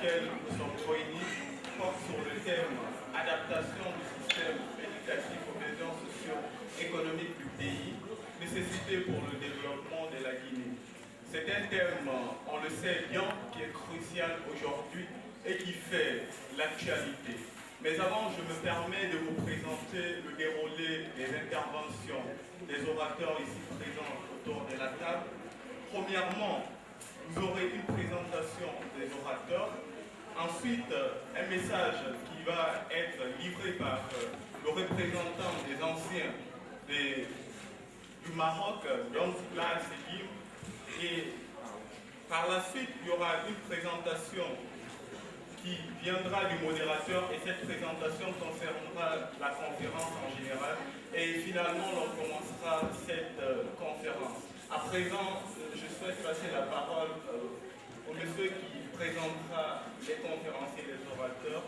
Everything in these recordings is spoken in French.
laquelle nous sommes réunis porte sur le thème adaptation du système éducatif aux besoins socio-économiques du pays, nécessité pour le développement de la Guinée. C'est un thème, on le sait bien, qui est crucial aujourd'hui et qui fait l'actualité. Mais avant, je me permets de vous présenter le déroulé des interventions des orateurs ici présents autour de la table. Premièrement, vous aurez une présentation des orateurs. Ensuite, un message qui va être livré par le représentant des anciens du Maroc, donc là, c'est Guim. Et par la suite, il y aura une présentation qui viendra du modérateur et cette présentation concernera la conférence en général. Et finalement, on commencera cette conférence. À présent, je souhaite passer la parole au monsieur qui présentera les conférenciers et les orateurs.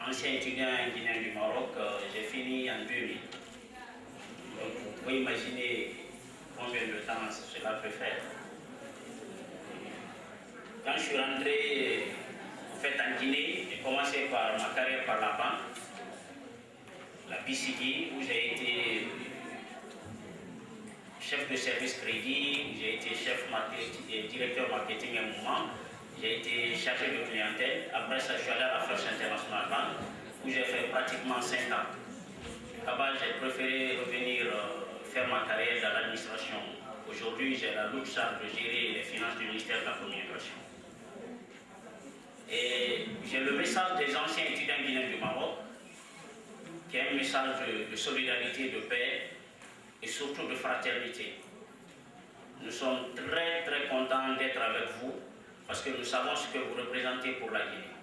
Ancien étudiant guinéen du Maroc, j'ai fini en 2000. Donc vous pouvez imaginer combien de temps cela peut faire. Quand je suis rentré en Guinée, j'ai commencé par ma carrière par la banque, la BCD, où j'ai été chef de service crédit, j'ai été directeur marketing à un moment, j'ai été chargé de clientèle. Après ça, je suis allé à la First International Bank, où j'ai fait pratiquement 5 ans. Là-bas, j'ai préféré revenir faire ma carrière dans l'administration. Aujourd'hui, j'ai la lourde charge de gérer les finances du ministère de la Communication. Et j'ai le message des anciens étudiants guinéens du Maroc, qui est un message de solidarité, de paix et surtout de fraternité. Nous sommes très très contents d'être avec vous parce que nous savons ce que vous représentez pour la Guinée.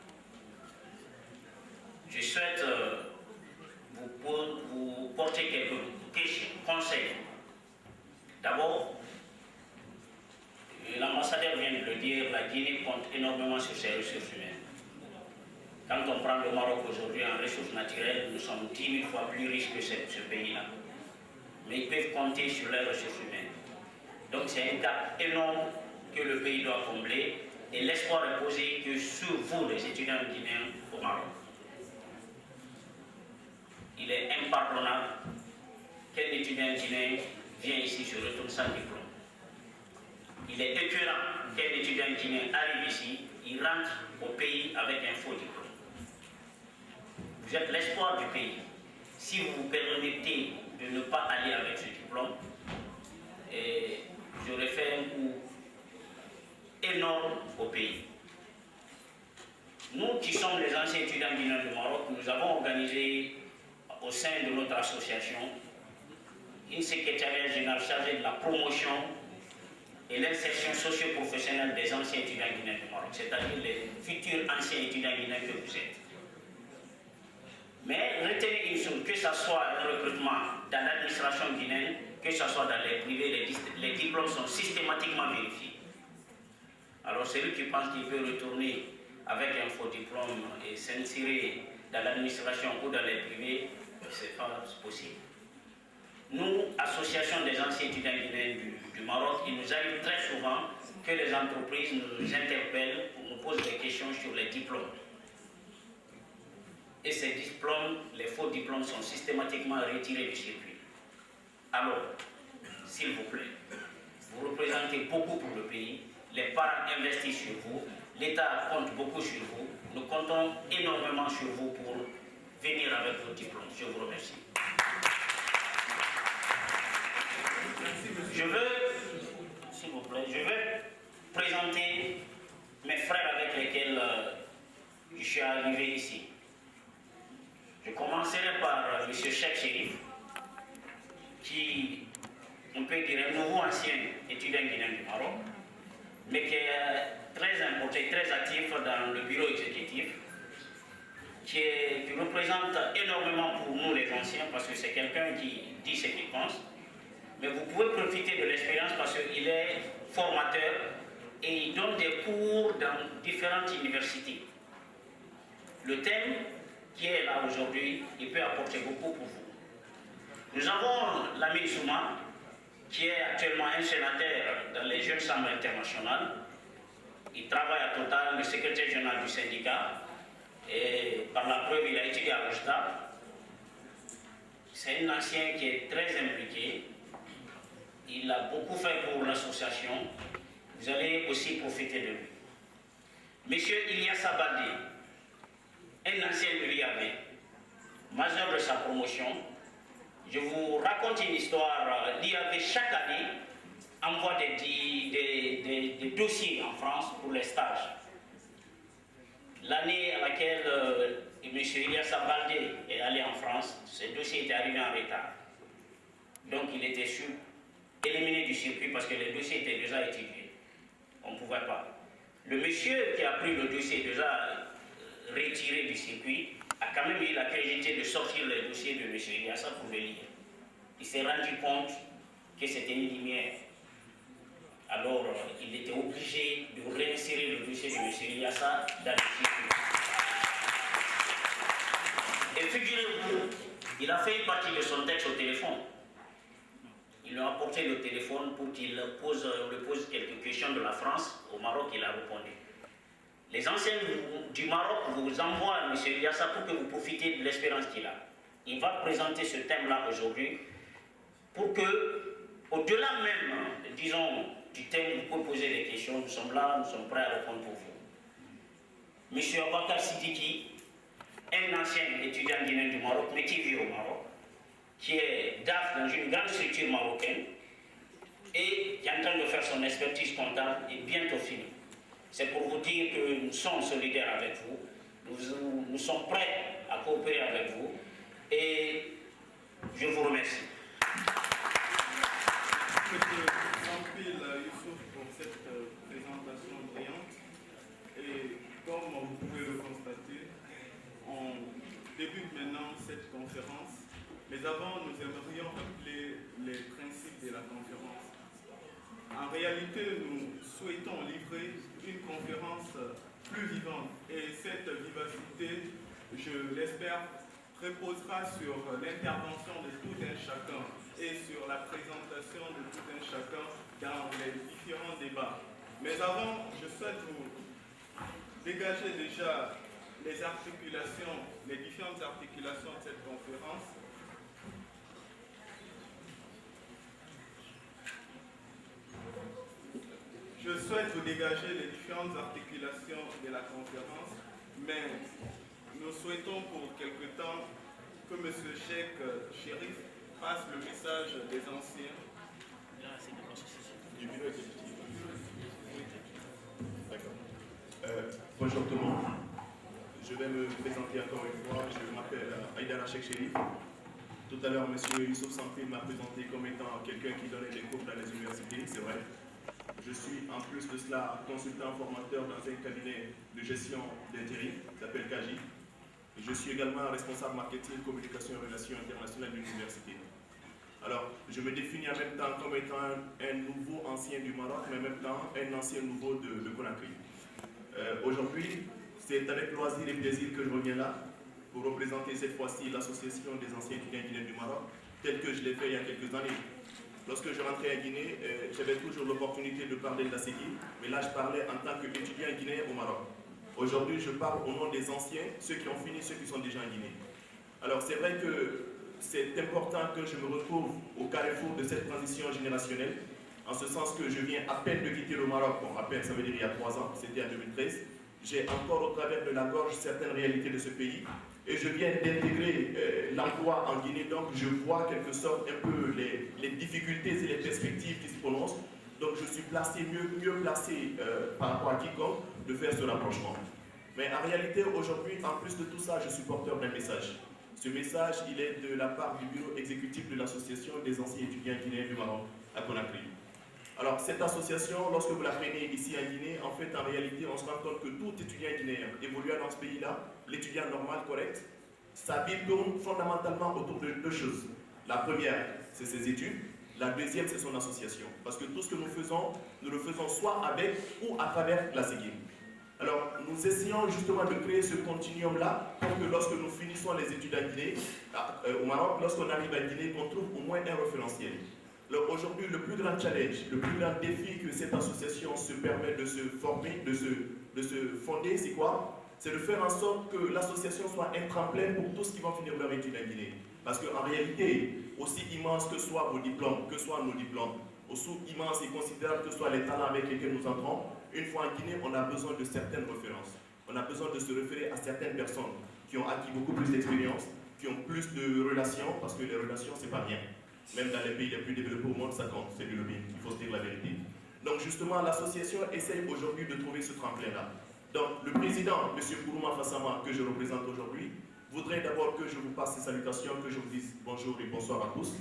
Je souhaite vous porter quelques conseils. D'abord, l'ambassadeur vient de le dire, la Guinée compte énormément sur ses ressources humaines. Quand on prend le Maroc aujourd'hui en ressources naturelles, nous sommes 10 000 fois plus riches que ce pays-là. Mais ils peuvent compter sur leurs ressources humaines. Donc c'est un gap énorme que le pays doit combler et l'espoir est posé que sur vous, les étudiants guinéens au Maroc. Il est impardonnable qu'un étudiant guinéen vienne ici se retourne sans diplôme. Il est écœurant qu'un étudiant guinéen arrive ici, il rentre au pays avec un faux diplôme. Vous êtes l'espoir du pays. Si vous vous permettez de ne pas aller avec ce diplôme, j'aurais fait un coup énorme au pays. Nous qui sommes les anciens étudiants guinéens du Maroc, nous avons organisé au sein de notre association une secrétariat générale chargée de la promotion et l'insertion socio-professionnelle des anciens étudiants guinéens du Maroc, c'est-à-dire les futurs anciens étudiants guinéens que vous êtes. Mais retenez une chose, que ce soit un recrutement dans l'administration guinéenne, que ce soit dans les privés, les diplômes sont systématiquement vérifiés. Alors celui qui pense qu'il peut retourner avec un faux diplôme et s'insérer dans l'administration ou dans les privés, ce n'est pas possible. Nous, association des anciens étudiants guinéens du Maroc, il nous arrive très souvent que les entreprises nous interpellent, nous posent des questions sur les diplômes. Et ces diplômes, les faux diplômes sont systématiquement retirés du circuit. Alors, s'il vous plaît, vous représentez beaucoup pour le pays, les parents investissent sur vous, l'État compte beaucoup sur vous, nous comptons énormément sur vous pour venir avec vos diplômes. Je vous remercie. Je veux, s'il vous plaît, présenter mes frères avec lesquels je suis arrivé ici. Je commencerai par M. Cheikh Chérif, qui, on peut dire, un nouveau ancien étudiant guinéen du Maroc, mais qui est très important, très actif dans le bureau exécutif, qui représente énormément pour nous les anciens, parce que c'est quelqu'un qui dit ce qu'il pense. Mais vous pouvez profiter de l'expérience parce qu'il est formateur et il donne des cours dans différentes universités. Le thème qui est là aujourd'hui, il peut apporter beaucoup pour vous. Nous avons l'ami Souma, qui est actuellement un sénateur dans les Jeunes Chambres internationales. Il travaille à Total, le secrétaire général du syndicat, et par la preuve, il a étudié à l'USTA. C'est un ancien qui est très impliqué. Il a beaucoup fait pour l'association. Vous allez aussi profiter de lui. Monsieur Ilyassa Baldé, un ancien de l'IAV, major de sa promotion. Je vous raconte une histoire. L'IAV, chaque année, envoie des dossiers en France pour les stages. L'année à laquelle M. Ilyassa Baldé est allé en France, ce dossier était arrivé en retard. Donc il était éliminé du circuit parce que les dossiers étaient déjà étudiés. On ne pouvait pas. Le monsieur qui a pris le dossier déjà retiré du circuit a quand même eu la curiosité de sortir le dossier de M. Ilyassa pour le lire. Il s'est rendu compte que c'était une lumière. Alors, il était obligé de réinsérer le dossier de M. Ilyassa dans le circuit. Et figurez-vous, il a fait une partie de son texte au téléphone. Il lui a apporté le téléphone pour qu'il lui pose quelques questions de la France. Au Maroc, il a répondu. Les anciens du Maroc vous envoient M. Ilyassa pour que vous profitiez de l'expérience qu'il a. Il va présenter ce thème-là aujourd'hui pour que, au-delà même, disons, du thème, vous pouvez poser des questions. Nous sommes là, nous sommes prêts à répondre pour vous. M. Abakar Sidiki, un ancien étudiant guinéen du Maroc, mais qui vit au Maroc, qui est DAF dans une grande structure marocaine et qui est en train de faire son expertise comptable et bientôt fini. C'est pour vous dire que nous sommes solidaires avec vous, nous sommes prêts à coopérer avec vous et je vous remercie. Jean-Pierre Youssouf pour cette présentation brillante. Et comme vous pouvez le constater, on débute maintenant cette conférence. Mais avant, nous aimerions rappeler les principes de la conférence. En réalité, nous souhaitons livrer une conférence plus vivante. Et cette vivacité, je l'espère, reposera sur l'intervention de tout un chacun et sur la présentation de tout un chacun dans les différents débats. Mais avant, je souhaite vous dégager déjà les articulations, les différentes articulations de cette conférence. Je souhaite vous dégager les différentes articulations de la conférence, mais nous souhaitons pour quelque temps que M. Cheikh Chérif passe le message des anciens. Du bureau exécutif. D'accord. Bonjour tout le monde. Je vais me présenter encore une fois. Je m'appelle Aïdara Cheikh Chérif. Tout à l'heure, M. Youssouf Sampil m'a présenté comme étant quelqu'un qui donnait des cours dans les universités, c'est vrai. Je suis en plus de cela consultant formateur dans un cabinet de gestion d'intérim qui s'appelle CAGI. Je suis également responsable marketing, communication et relations internationales de l'université. Alors, je me définis en même temps comme étant un nouveau ancien du Maroc, mais en même temps un ancien nouveau de Conakry. Aujourd'hui, c'est avec loisir et plaisir que je reviens là pour représenter cette fois-ci l'association des anciens étudiants guinéens du Maroc, telle que je l'ai fait il y a quelques années. Lorsque je rentrais en Guinée, j'avais toujours l'opportunité de parler de la SEGI, mais là je parlais en tant qu'étudiant guinéen au Maroc. Aujourd'hui, je parle au nom des anciens, ceux qui ont fini, ceux qui sont déjà en Guinée. Alors c'est vrai que c'est important que je me retrouve au carrefour de cette transition générationnelle, en ce sens que je viens à peine de quitter le Maroc, bon à peine ça veut dire il y a 3 ans, c'était en 2013, j'ai encore au travers de la gorge certaines réalités de ce pays, et je viens d'intégrer l'emploi en Guinée, donc je vois en quelque sorte un peu les difficultés et les perspectives qui se prononcent. Donc je suis mieux placé par rapport à quiconque de faire ce rapprochement. Mais en réalité, aujourd'hui, en plus de tout ça, je suis porteur d'un message. Ce message, il est de la part du bureau exécutif de l'association des anciens étudiants guinéens du Maroc à Conakry. Alors cette association, lorsque vous la prenez ici en Guinée, en fait, en réalité, on se rend compte que tout étudiant guinéen évoluant dans ce pays-là, l'étudiant normal, correct, sa vie tourne fondamentalement autour de 2 choses. La première, c'est ses études. La deuxième, c'est son association. Parce que tout ce que nous le faisons soit avec ou à travers la SEGI. Alors, nous essayons justement de créer ce continuum-là pour que lorsque nous finissons les études à Guinée, au Maroc, lorsqu'on arrive à Guinée, qu'on trouve au moins un référentiel. Aujourd'hui, le plus grand challenge, le plus grand défi que cette association se permet de se former, de se fonder, c'est quoi? C'est de faire en sorte que l'association soit un tremplin pour tous qui vont finir leur étude à Guinée. Parce qu'en réalité, aussi immense que soient vos diplômes, que soient nos diplômes, aussi immense et considérable que soient les talents avec lesquels nous entrons, une fois en Guinée, on a besoin de certaines références. On a besoin de se référer à certaines personnes qui ont acquis beaucoup plus d'expérience, qui ont plus de relations, parce que les relations, c'est pas rien. Même dans les pays les plus développés au monde, ça compte, c'est du lobbying, il faut se dire la vérité. Donc justement, l'association essaye aujourd'hui de trouver ce tremplin-là. Donc le président, M. Kourouma Fassama, que je représente aujourd'hui, voudrait d'abord que je vous passe ces salutations, que je vous dise bonjour et bonsoir à tous.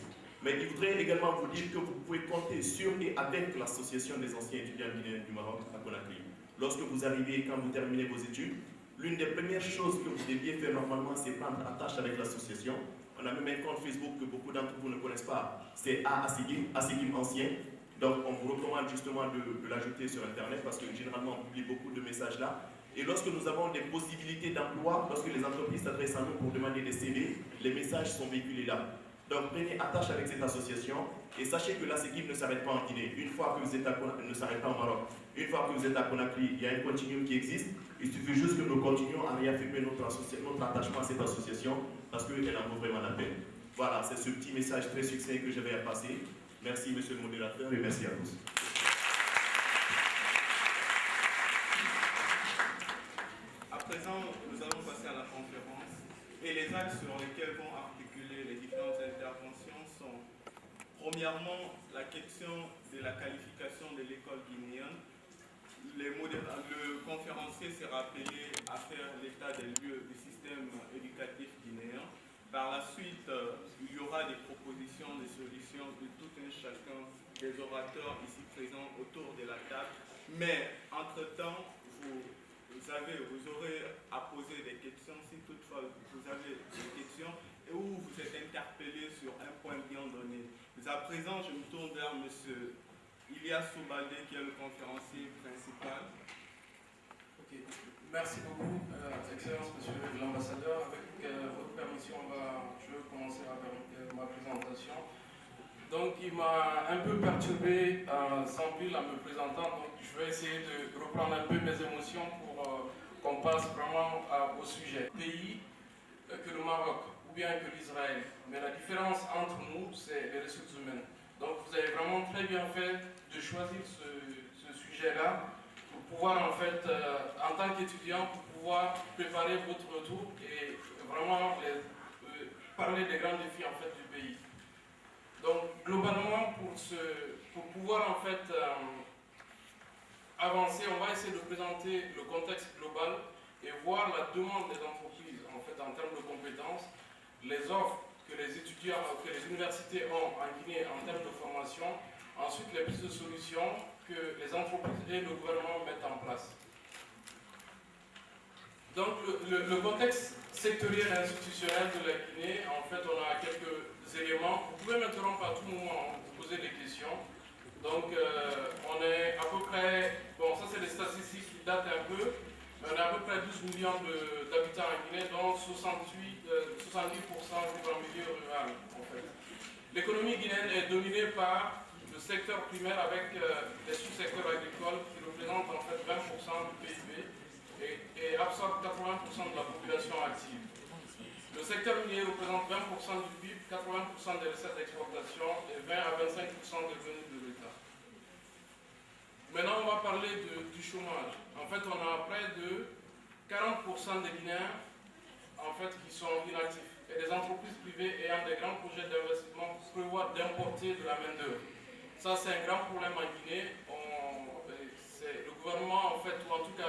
Mais il voudrait également vous dire que vous pouvez compter sur et avec l'association des anciens étudiants guinéens du Maroc à Conakry. Lorsque vous arrivez et quand vous terminez vos études, l'une des premières choses que vous deviez faire normalement, c'est prendre attache avec l'association. On a même un compte Facebook que beaucoup d'entre vous ne connaissent pas, c'est Assigim Ancien. Donc on vous recommande justement de l'ajouter sur Internet parce que généralement on publie beaucoup de messages là. Et lorsque nous avons des possibilités d'emploi, lorsque les entreprises s'adressent à nous pour demander des CV, les messages sont véhiculés là. Donc prenez attache avec cette association et sachez que l'ASEGIM ne s'arrête pas en Guinée. Une fois que vous êtes à Conakry, ne s'arrête pas au Maroc. Une fois que vous êtes à Conakry, il y a un continuum qui existe. Il suffit juste que nous continuions à réaffirmer notre attachement à cette association parce qu'elle en vaut vraiment la peine. Voilà, c'est ce petit message très succinct que j'avais à passer. Merci monsieur le modérateur et merci à tous. À présent, nous allons passer à la conférence et les axes sur lesquels vont articuler les différentes interventions sont premièrement la question de la qualification de l'école guinéenne. Le conférencier s'est rappelé à faire l'état des lieux du système éducatif guinéen. Par la suite, il y aura des propositions, des solutions de tout un chacun des orateurs ici présents autour de la table. Mais entre-temps, vous aurez à poser des questions, si toutefois vous avez des questions, et où vous êtes interpellé sur un point bien donné. Mais à présent, je me tourne vers M. Ilias Soubalde, qui est le conférencier principal. Okay. Merci beaucoup, Excellence, Monsieur l'Ambassadeur. Avec votre permission, je vais commencer avec ma présentation. Donc, il m'a un peu perturbé sans plus en me présentant, donc je vais essayer de reprendre un peu mes émotions pour qu'on passe vraiment au sujet. Pays que le Maroc ou bien que l'Israël, mais la différence entre nous, c'est les ressources humaines. Donc, vous avez vraiment très bien fait de choisir ce sujet-là pour pouvoir, en fait, en tant qu'étudiant, pour pouvoir préparer votre retour et vraiment parler des grands défis, en fait, du pays. Donc, globalement, pour pouvoir, en fait, avancer, on va essayer de présenter le contexte global et voir la demande des entreprises, en fait, en termes de compétences, les offres que les étudiants, que les universités ont en Guinée en termes de formation, ensuite les pistes de solutions que les entreprises et le gouvernement mettent en place. Donc le contexte sectoriel et institutionnel de la Guinée, en fait on a quelques éléments. Vous pouvez m'interrompre à tout moment, vous poser des questions. Donc on est à peu près, bon ça c'est des statistiques qui datent un peu, mais on a à peu près 12 millions d'habitants en Guinée, dont 70% vivent en milieu rural en fait. L'économie guinéenne est dominée par le secteur primaire avec les sous-secteurs agricoles qui représentent en fait 20% du PIB et absorbent 80% de la population active. Le secteur minier représente 20% du PIB, 80% des recettes d'exportation et 20 à 25% des revenus de l'État. Maintenant, on va parler du chômage. En fait, on a près de 40% des Guinéens en fait, qui sont inactifs. Et les entreprises privées ayant des grands projets d'investissement prévoient d'importer de la main-d'œuvre. Ça, c'est un grand problème en Guinée. Le gouvernement, en fait, ou en tout cas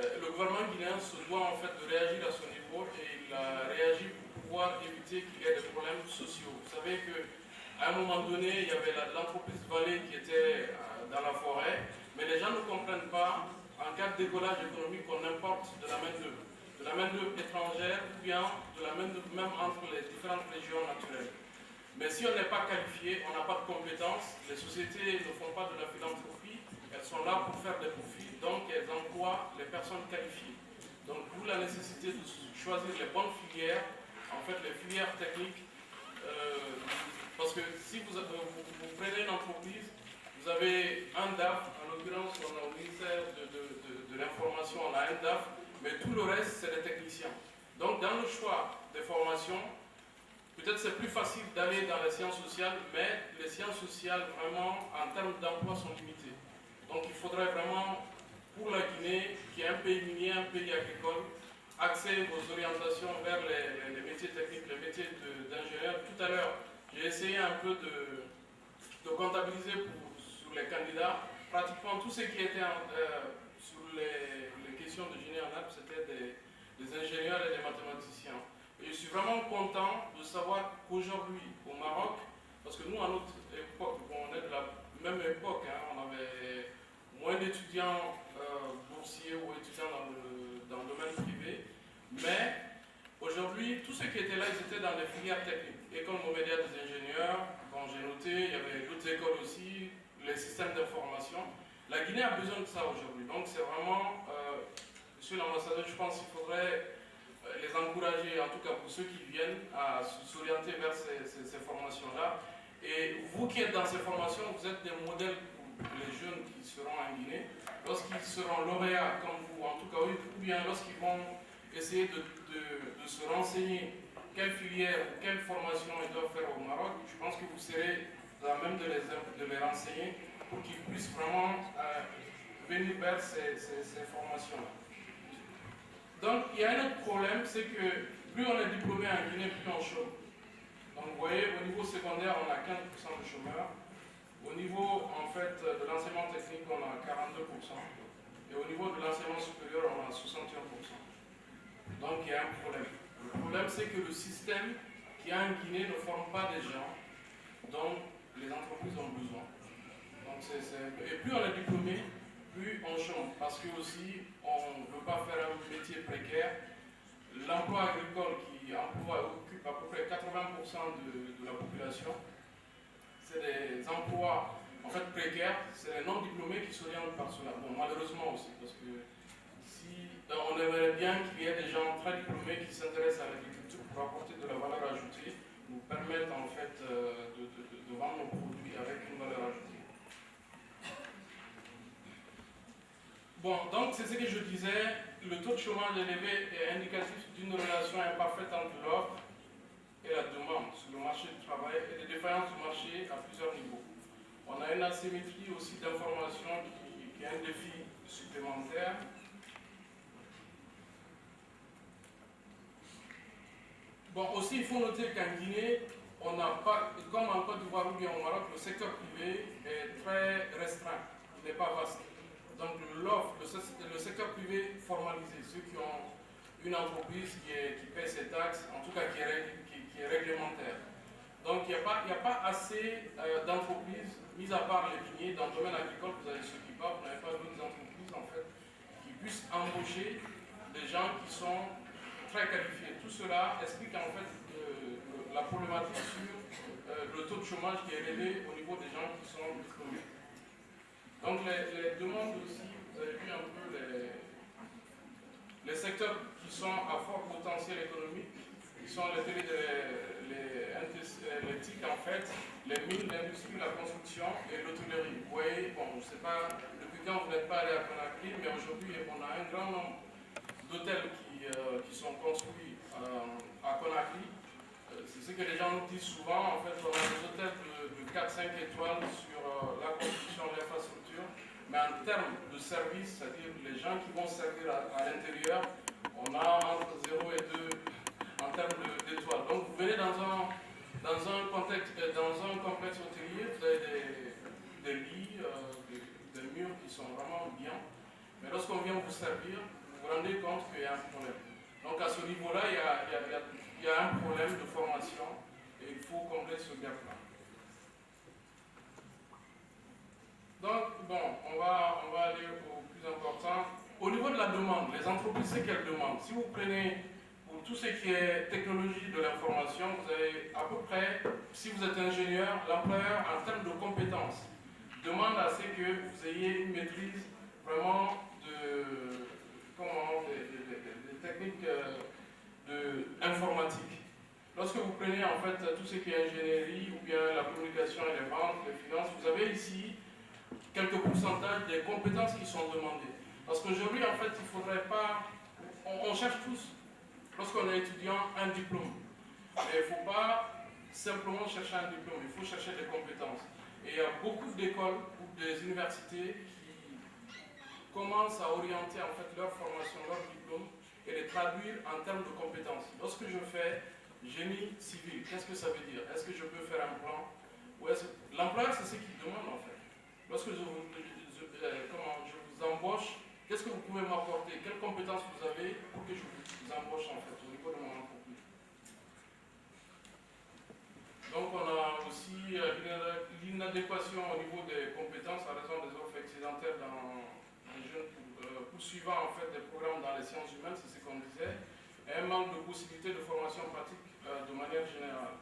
le gouvernement guinéen se doit en fait de réagir à ce niveau et il a réagi pour pouvoir éviter qu'il y ait des problèmes sociaux. Vous savez qu'à un moment donné, il y avait l'entreprise Vallée qui était dans la forêt, mais les gens ne comprennent pas, en cas de décollage économique, qu'on importe de la main-d'œuvre étrangère ou bien de la main-d'œuvre même entre les différentes régions naturelles. Mais si on n'est pas qualifié, on n'a pas de compétences, les sociétés ne font pas de la philanthropie, elles sont là pour faire des profits. donc elles emploient les personnes qualifiées. Donc d'où la nécessité de choisir les bonnes filières, en fait les filières techniques, parce que si vous prenez une entreprise, vous avez un DAF, en l'occurrence on a au ministère de l'information, on a un DAF, mais tout le reste c'est les techniciens. Donc dans le choix des formations, peut-être c'est plus facile d'aller dans les sciences sociales, mais les sciences sociales vraiment en termes d'emploi sont limitées. Donc il faudrait vraiment, pour la Guinée, qui est un pays minier, un pays agricole, axer vos orientations vers les métiers techniques, les métiers d'ingénieur. Tout à l'heure, j'ai essayé un peu de comptabiliser sur les candidats. Pratiquement tout ce qui était sur les questions de génie en Alpes, c'était des ingénieurs et des mathématiciens. Et je suis vraiment content de savoir qu'aujourd'hui, au Maroc, parce que nous, à notre époque, on est de la même époque, hein, on avait moins d'étudiants boursiers ou étudiants dans le domaine privé, mais aujourd'hui, tous ceux qui étaient là, ils étaient dans les filières techniques. École Momédia des ingénieurs, bon, j'ai noté, il y avait d'autres écoles aussi, les systèmes d'information. La Guinée a besoin de ça aujourd'hui. Donc c'est vraiment, monsieur l'ambassadeur, je pense qu'il faudrait les encourager, en tout cas pour ceux qui viennent, à s'orienter vers ces formations-là. Et vous qui êtes dans ces formations, vous êtes des modèles pour les jeunes qui seront en Guinée. Lorsqu'ils seront lauréats comme vous, en tout cas, ou bien lorsqu'ils vont essayer de se renseigner quelle filière ou quelle formation ils doivent faire au Maroc, je pense que vous serez à même de les renseigner pour qu'ils puissent vraiment venir vers ces formations-là. Donc, il y a un autre problème, c'est que plus on est diplômé en Guinée, plus on chôme. Donc, vous voyez, au niveau secondaire, on a 15% de chômeurs. Au niveau, en fait, de l'enseignement technique, on a 42%. Et au niveau de l'enseignement supérieur, on a 61%. Donc, il y a un problème. Le problème, c'est que le système qui est en Guinée ne forme pas des gens dont les entreprises ont besoin. Donc, et plus on est diplômé, plus on chôme, parce que aussi on ne veut pas faire un métier précaire. L'emploi agricole qui occupe à peu près 80% de la population, c'est des emplois en fait précaires, c'est les non-diplômés qui s'orientent par cela. Bon, malheureusement aussi, parce que si on aimerait bien qu'il y ait des gens très diplômés qui s'intéressent à l'agriculture pour apporter de la valeur ajoutée, nous permettre en fait de vendre nos produits avec une valeur ajoutée. Bon, donc c'est ce que je disais, le taux de chômage élevé est indicatif d'une relation imparfaite entre l'offre et la demande sur le marché du travail et des défaillances du marché à plusieurs niveaux. On a une asymétrie aussi d'information qui est un défi supplémentaire. Bon, aussi il faut noter qu'en Guinée, on n'a pas, comme en Côte d'Ivoire ou bien au Maroc, le secteur privé est très restreint, il n'est pas vaste. Donc l'offre, le secteur privé formalisé, ceux qui ont une entreprise qui paie ses taxes, en tout cas qui est réglementaire. Donc il n'y a pas assez d'entreprises, mis à part les miniers, dans le domaine agricole, vous avez ceux qui partent, vous n'avez pas d'autres entreprises en fait, qui puissent embaucher des gens qui sont très qualifiés. Tout cela explique en fait la problématique sur le taux de chômage qui est élevé au niveau des gens qui sont diplômés. Donc les demandes aussi, vous avez vu un peu les secteurs qui sont à fort potentiel économique, qui sont les TIC en fait, les mines, l'industrie, la construction et l'hôtellerie. Vous voyez, bon, je ne sais pas depuis quand vous n'êtes pas allé à Conakry, mais aujourd'hui on a un grand nombre d'hôtels qui sont construits à Conakry. C'est ce que les gens nous disent souvent, en fait, on a des hôtels de 4-5 étoiles sur la construction de l'infrastructure, mais en termes de service, c'est-à-dire les gens qui vont servir à l'intérieur, on a entre 0 et 2 en termes d'étoiles. Donc vous venez dans un complexe hôtelier, vous avez des lits, des murs qui sont vraiment bien, mais lorsqu'on vient vous servir, vous vous rendez compte qu'il y a un problème. Donc à ce niveau-là, il y a un problème de formation et il faut combler ce gap-là. Donc, bon, on va aller au plus important. Au niveau de la demande, les entreprises, c'est qu'elles demandent. Si vous prenez pour tout ce qui est technologie de l'information, vous avez à peu près, si vous êtes ingénieur, l'employeur, en termes de compétences, demande à ce que vous ayez une maîtrise vraiment des techniques informatiques. Lorsque vous prenez en fait tout ce qui est ingénierie ou bien la communication et les ventes, les finances, vous avez ici quelques pourcentages des compétences qui sont demandées. Parce qu'aujourd'hui, en fait, il ne faudrait pas... On cherche tous, lorsqu'on est étudiant, un diplôme. Mais il ne faut pas simplement chercher un diplôme, il faut chercher des compétences. Et il y a beaucoup d'écoles ou des universités qui commencent à orienter en fait leur formation, leur diplôme et les traduire en termes de compétences. Lorsque je fais génie civil, qu'est-ce que ça veut dire? Est-ce que je peux faire un plan? L'employeur, c'est ce qu'il demande en fait. Lorsque je vous embauche, qu'est-ce que vous pouvez m'apporter? Quelles compétences vous avez pour que je vous embauche en fait au niveau de mon entreprise? Donc on a aussi l'inadéquation au niveau des compétences à raison des offres excédentaires dans les jeunes poursuivant en fait des programmes dans les sciences humaines, c'est ce qu'on disait, et un manque de possibilités de formation pratique de manière générale.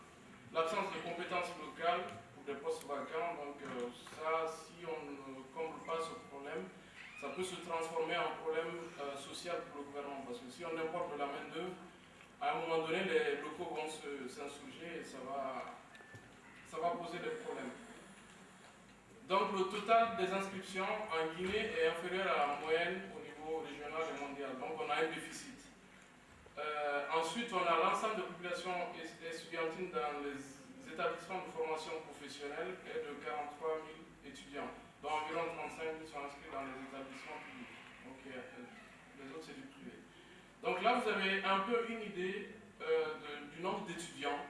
L'absence de compétences locales pour des postes vacants, donc ça, si on ne comble pas ce problème, ça peut se transformer en problème social pour le gouvernement, parce que si on importe de la main-d'œuvre, à un moment donné, les locaux vont s'insurger et ça va poser des problèmes. Donc le total des inscriptions en Guinée est inférieur à la moyenne au niveau régional et mondial, donc on a un déficit. Ensuite, on a l'ensemble de populations étudiantines dans les établissements de formation professionnelle et de 43 000 étudiants, dont environ 35 000 sont inscrits dans les établissements publics. Donc les autres, c'est du privé. Donc là, vous avez un peu une idée du nombre d'étudiants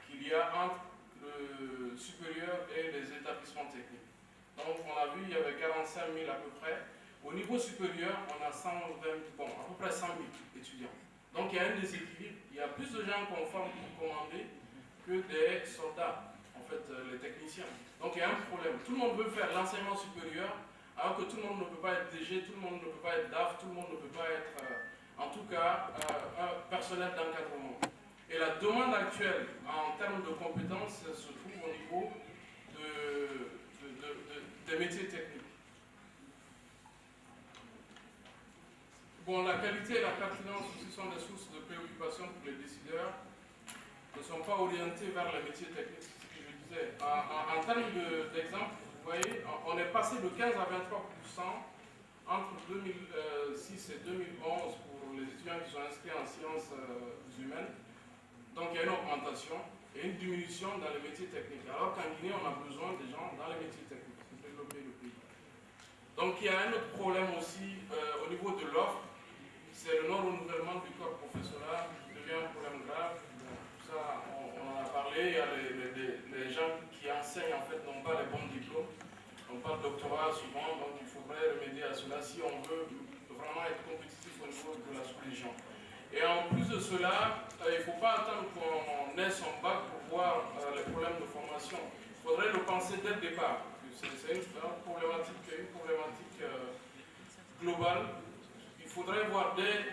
qu'il y a entre le supérieur et les établissements techniques. Donc on a vu, il y avait 45 000 à peu près. Au niveau supérieur, on a à peu près 100 000 étudiants. Donc il y a un déséquilibre, il y a plus de gens qu'on forme pour commander que des soldats, en fait les techniciens. Donc il y a un problème. Tout le monde veut faire l'enseignement supérieur, alors que tout le monde ne peut pas être DG, tout le monde ne peut pas être DAF, tout le monde ne peut pas être, en tout cas, un personnel d'encadrement. Et la demande actuelle en termes de compétences se trouve au niveau des métiers techniques. Bon, la qualité et la pertinence aussi sont des sources de préoccupation pour les décideurs, ne sont pas orientés vers les métiers techniques, c'est ce que je disais. En termes d'exemple, vous voyez, on est passé de 15 à 23% entre 2006 et 2011 pour les étudiants qui sont inscrits en sciences humaines. Donc il y a une augmentation et une diminution dans les métiers techniques. Alors qu'en Guinée, on a besoin des gens dans les métiers techniques pour développer le pays. Donc il y a un autre problème aussi au niveau de l'offre, c'est le non-renouvellement du corps professoral qui devient un problème grave. Bon, ça, on en a parlé, il y a les gens qui enseignent en fait n'ont pas les bons diplômes, n'ont pas de doctorat souvent, donc il faudrait remédier à cela si on veut vraiment être compétitif au niveau de la sous-région. Et en plus de cela, il ne faut pas attendre qu'on ait son bac pour voir les problèmes de formation. Il faudrait le penser dès le départ. C'est une problématique globale. Il faudrait voir dès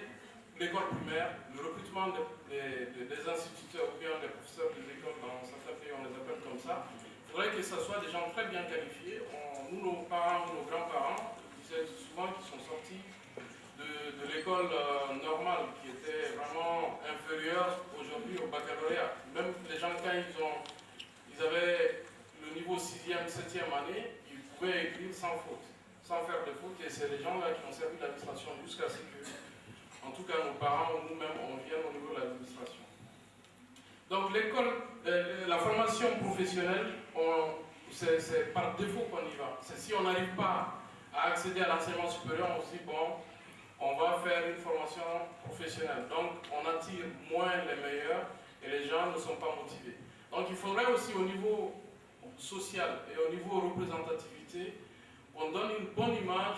l'école primaire le recrutement des instituteurs ou bien des professeurs des écoles, dans certains pays on les appelle comme ça. Il faudrait que ce soit des gens très bien qualifiés. Nous, nos parents, nos grands-parents, disaient souvent qu'ils sont sortis de l'école normale qui était vraiment inférieure aujourd'hui au baccalauréat. Même les gens, quand ils avaient le niveau 6e, 7e année, ils pouvaient écrire sans faute, sans faire de faute. Et c'est les gens-là qui ont servi l'administration jusqu'à ce que, en tout cas, nos parents ou nous-mêmes, on vienne au niveau de l'administration. Donc l'école, la formation professionnelle, c'est par défaut qu'on y va. C'est si on n'arrive pas à accéder à l'enseignement supérieur, on se dit, bon, on va faire une formation professionnelle. Donc, on attire moins les meilleurs et les gens ne sont pas motivés. Donc, il faudrait aussi au niveau social et au niveau représentativité, on donne une bonne image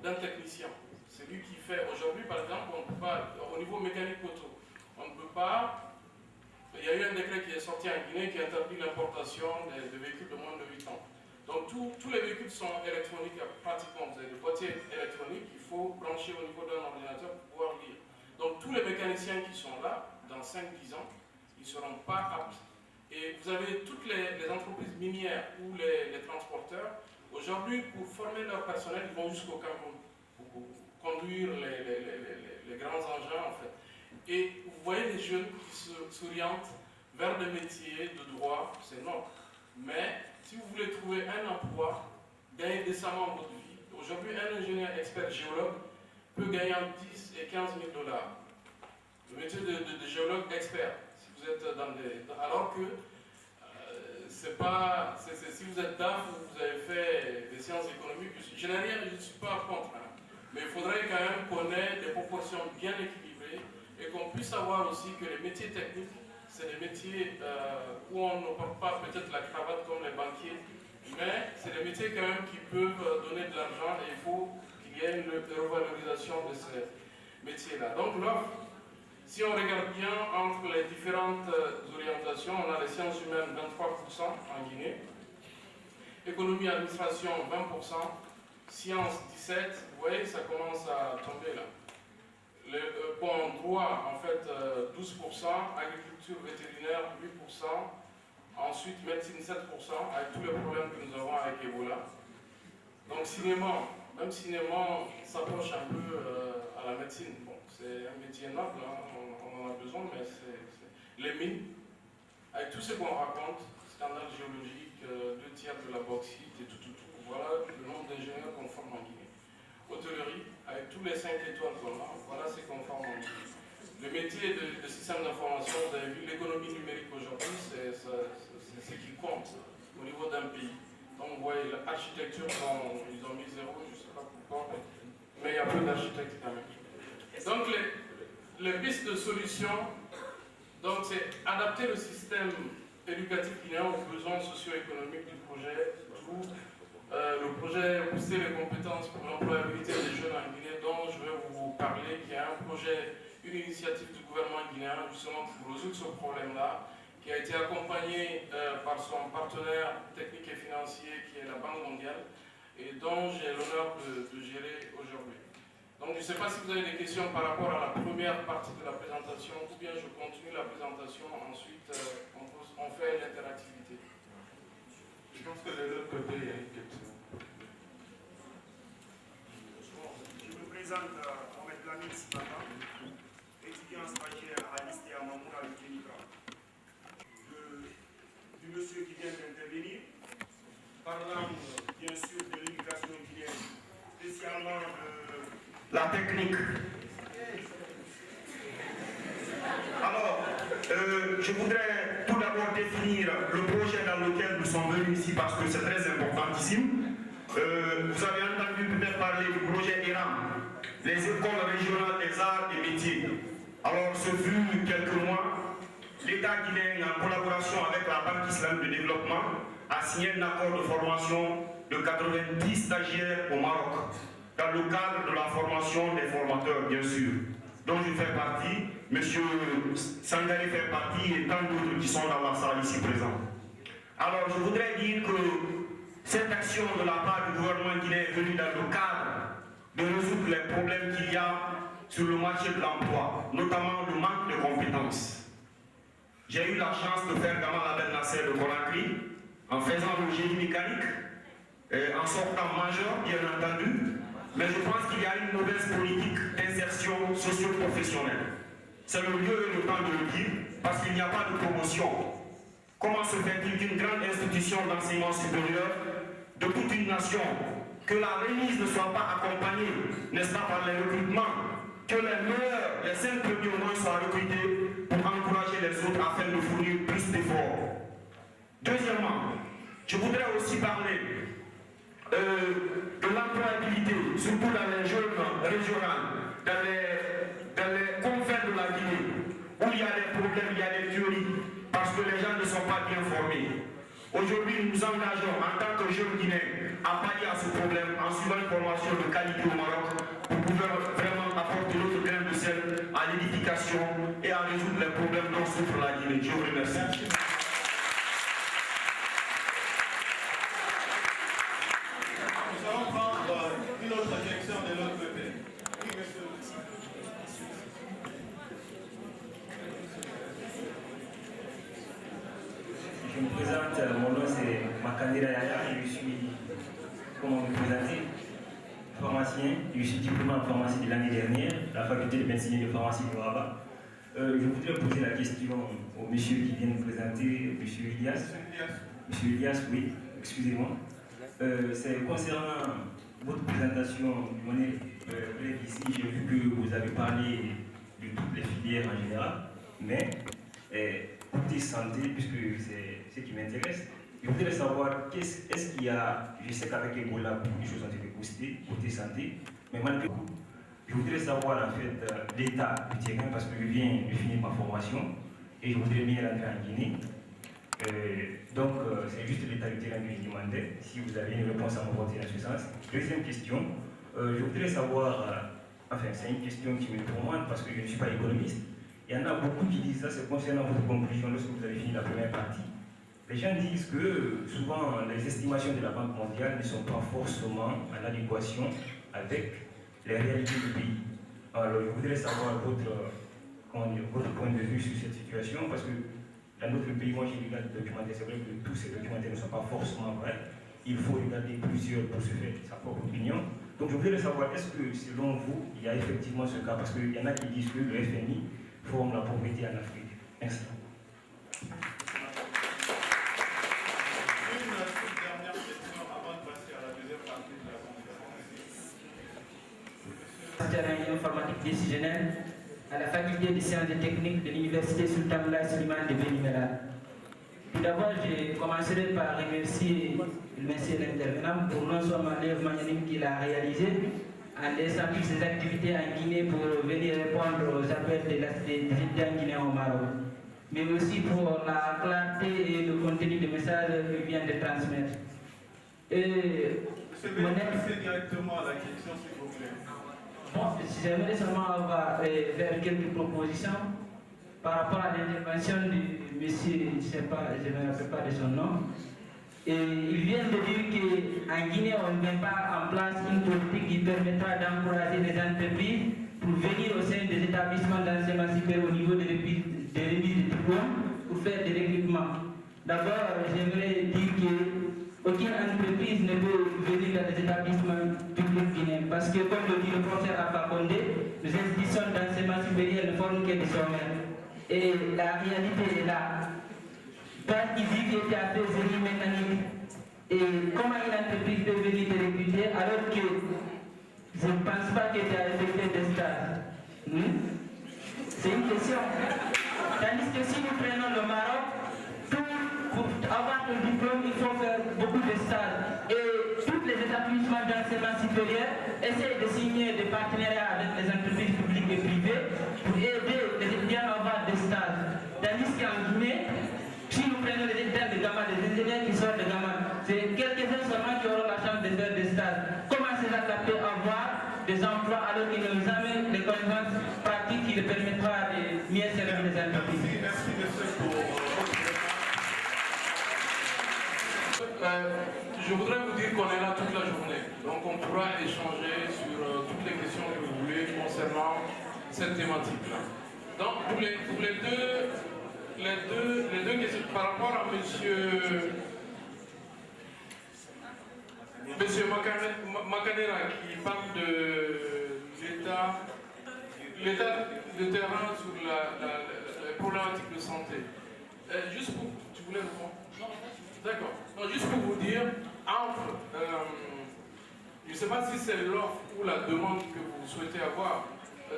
d'un technicien. C'est lui qui fait, aujourd'hui par exemple, on ne peut pas, au niveau mécanique auto, on ne peut pas, il y a eu un décret qui est sorti en Guinée qui interdit l'importation des véhicules de moins de 8 ans. Donc tous les véhicules sont électroniques pratiquement, vous avez des boîtiers électroniques, il faut brancher au niveau d'un ordinateur pour pouvoir lire. Donc tous les mécaniciens qui sont là, dans 5-10 ans, ils ne seront pas aptes. Et vous avez toutes les entreprises minières ou les transporteurs, aujourd'hui pour former leur personnel, ils vont jusqu'au Cameroun pour conduire les grands engins en fait. Et vous voyez les jeunes qui s'orientent vers des métiers de droit, c'est non. Mais si vous voulez trouver un emploi, gagner décemment votre vie, aujourd'hui un ingénieur expert géologue peut gagner entre 10 et 15 000 $. Le métier de géologue expert, si vous êtes alors que si vous êtes DAF ou vous avez fait des sciences économiques, je ne suis pas contre, hein, mais il faudrait quand même qu'on ait des proportions bien équilibrées et qu'on puisse savoir aussi que les métiers techniques, c'est des métiers où on ne porte pas peut-être la cravate comme les banquiers, mais c'est des métiers quand même qui peuvent donner de l'argent et il faut qu'il y ait une revalorisation de ces métiers-là. Donc l'offre, si on regarde bien entre les différentes orientations, on a les sciences humaines 23% en Guinée, économie et administration 20%, sciences 17%, vous voyez, ça commence à tomber là. Droit, en fait, 12%, agriculture vétérinaire 8%, ensuite médecine 7%, avec tous les problèmes que nous avons avec Ebola. Donc cinéma, même cinéma s'approche un peu à la médecine. Bon, c'est un métier noble, hein, on en a besoin, mais c'est les mines, avec tout ce qu'on raconte, scandale géologique, 2/3 de la bauxite et tout, voilà le nombre d'ingénieurs qu'on forme en Guinée. Hôtellerie, avec tous les 5 étoiles qu'on a, voilà ce qu'on forme en Guinée. Le métier de système d'information, vous avez vu, l'économie numérique aujourd'hui, c'est ce qui compte au niveau d'un pays. Donc vous voyez, l'architecture, ils ont mis 0, je ne sais pas pourquoi, mais il y a peu d'architectes quand même. Donc les pistes de solutions, c'est adapter le système éducatif guinéen aux besoins socio-économiques du projet, d'où le projet Booster les compétences pour l'employabilité des jeunes en Guinée, dont je vais vous parler, qui est un projet, une initiative du gouvernement guinéen justement pour résoudre ce problème-là, qui a été accompagné par son partenaire technique et financier qui est la Banque mondiale et dont j'ai l'honneur de gérer aujourd'hui. Donc je ne sais pas si vous avez des questions par rapport à la première partie de la présentation ou bien je continue la présentation, ensuite on fait l'interactivité. Je pense que de l'autre côté, il y a une question. Je me présente Mohamed Lamine Sibaka, étudiant stagiaire à l'ISTEA Mamoura de Kénika. Du monsieur qui vient d'intervenir, parlant bien sûr de l'immigration guinéenne, spécialement de la technique. Alors, je voudrais tout d'abord définir le projet dans lequel nous sommes venus ici parce que c'est très importantissime. Vous avez entendu peut-être parler du projet ERAM, les écoles régionales des arts et métiers. Alors, ce fut quelques mois, l'État guinéen, en collaboration avec la Banque islamique de développement, a signé un accord de formation de 90 stagiaires au Maroc, dans le cadre de la formation des formateurs, bien sûr, dont je fais partie, M. Sangaré fait partie et tant d'autres qui sont dans la salle ici présents. Alors, je voudrais dire que cette action de la part du gouvernement guinéen est venue dans le cadre de résoudre les problèmes qu'il y a sur le marché de l'emploi, notamment le manque de compétences. J'ai eu la chance de faire Gamal Abdel Nasser de Conakry en faisant le génie mécanique, en sortant majeur, bien entendu, mais je pense qu'il y a une mauvaise politique d'insertion socio-professionnelle. C'est le lieu et le temps de le dire, parce qu'il n'y a pas de promotion. Comment se fait-il qu'une grande institution d'enseignement supérieur de toute une nation, que la remise ne soit pas accompagnée, n'est-ce pas, par les recrutements, que les meilleurs, les 5 premiers au moins soient recrutés pour encourager les autres afin de fournir plus d'efforts. Deuxièmement, je voudrais aussi parler de l'employabilité, surtout dans les jeunes régionales, dans les confins de la Guinée, où il y a des problèmes, il y a des théories, parce que les gens ne sont pas bien formés. Aujourd'hui, nous nous engageons en tant que jeunes Guinéens à pallier à ce problème en suivant une formation de qualité au Maroc pour pouvoir vraiment apporter notre grain de sel à l'édification et à résoudre les problèmes dont souffre la Guinée. Je vous remercie. Nous allons prendre une autre question de l'autre côté. Oui, monsieur. Je me présente, mon nom c'est Makandira Yaya et je suis, comment me présenter, pharmacien, je suis diplômé en pharmacie de l'année dernière, la faculté de médecine et de pharmacie de Rabat. Je voudrais poser la question au monsieur qui vient nous présenter, monsieur Elias. Monsieur Elias, oui, excusez-moi. C'est concernant votre présentation de manière brève ici, j'ai vu que vous avez parlé de toutes les filières en général, mais côté santé, puisque c'est ce qui m'intéresse, je voudrais savoir est-ce qu'il y a, je sais qu'avec Ebola, beaucoup de choses ont été postées côté santé, mais malgré tout, je voudrais savoir en fait l'état du terrain parce que je viens de finir ma formation et je voudrais bien rentrer en Guinée. Donc c'est juste l'état du terrain que je demandais, si vous avez une réponse à m'apporter dans ce sens. Deuxième question, je voudrais savoir, enfin c'est une question qui me tourmente parce que je ne suis pas économiste. Il y en a beaucoup qui disent ça, c'est concernant votre conclusion lorsque vous avez fini la première partie. Les gens disent que souvent les estimations de la Banque mondiale ne sont pas forcément en adéquation avec les réalités du pays. Alors je voudrais savoir votre point de vue sur cette situation parce que dans notre pays, moi j'ai regardé des documentaires, c'est vrai que tous ces documentaires ne sont pas forcément vrais. Il faut regarder plusieurs pour se faire sa propre opinion. Donc je voudrais savoir, est-ce que selon vous, il y a effectivement ce cas? Parce qu'il y en a qui disent que le FMI forme la pauvreté en Afrique. Merci. Informatique décisionnelle à la faculté des sciences et techniques de l'université Sultan Abdoulaye Suleiman de Béni-Mellal. Tout d'abord, je commencerai par remercier l'intervenant pour non seulement l'œuvre magnanime qu'il a réalisée en laissant toutes ses activités en Guinée pour venir répondre aux appels des étudiants guinéens au Maroc, mais aussi pour la clarté et le contenu des messages qu'il vient de transmettre. Je vais passer directement à la question, s'il vous plaît. Bon, j'aimerais seulement faire quelques propositions par rapport à l'intervention du monsieur, je ne me rappelle pas de son nom. Et il vient de dire qu'en Guinée, on ne met pas en place une politique qui permettra d'encourager les entreprises pour venir au sein des établissements d'enseignement supérieur au niveau des remises de diplômes pour faire des recrutements. D'abord, j'aimerais dire qu'aucune entreprise ne peut venir dans les établissements publics guinéens parce que, comme le dit le professeur Alpha Condé, les institutions d'enseignement supérieur ne forment que des sommaires. Et la réalité est là. Parce qu'il dit qu'il était à faire génie mécanique. Et comment une entreprise peut venir te recruter alors que je ne pense pas que tu as effectué des stages? C'est une question. Tandis que si nous prenons le Maroc, pour avoir le diplôme, il faut faire beaucoup de stages. Et tous les établissements d'enseignement supérieur essayent de signer des partenariats avec les entreprises publiques et privées pour aider les étudiants à avoir des stages. Tandis qu'en Guinée, si nous prenons les étudiants de Gama, les ingénieurs qui sortent de Gama, c'est quelques-uns seulement qui auront la chance de faire des stages. Comment cela peut avoir des emplois alors qu'ils nous amènent les connaissances pratiques qui les permettra de mieux servir les entreprises? Merci, monsieur, pour je voudrais vous dire qu'on est là toute la journée, donc on pourra échanger sur toutes les questions que vous voulez concernant cette thématique-là. Donc pour les deux questions, par rapport à monsieur Makanera qui parle de l'état de terrain sur la problématique de santé. Juste pour... Tu voulais répondre? Non. D'accord. Juste pour vous dire, entre, je ne sais pas si c'est l'offre ou la demande que vous souhaitez avoir.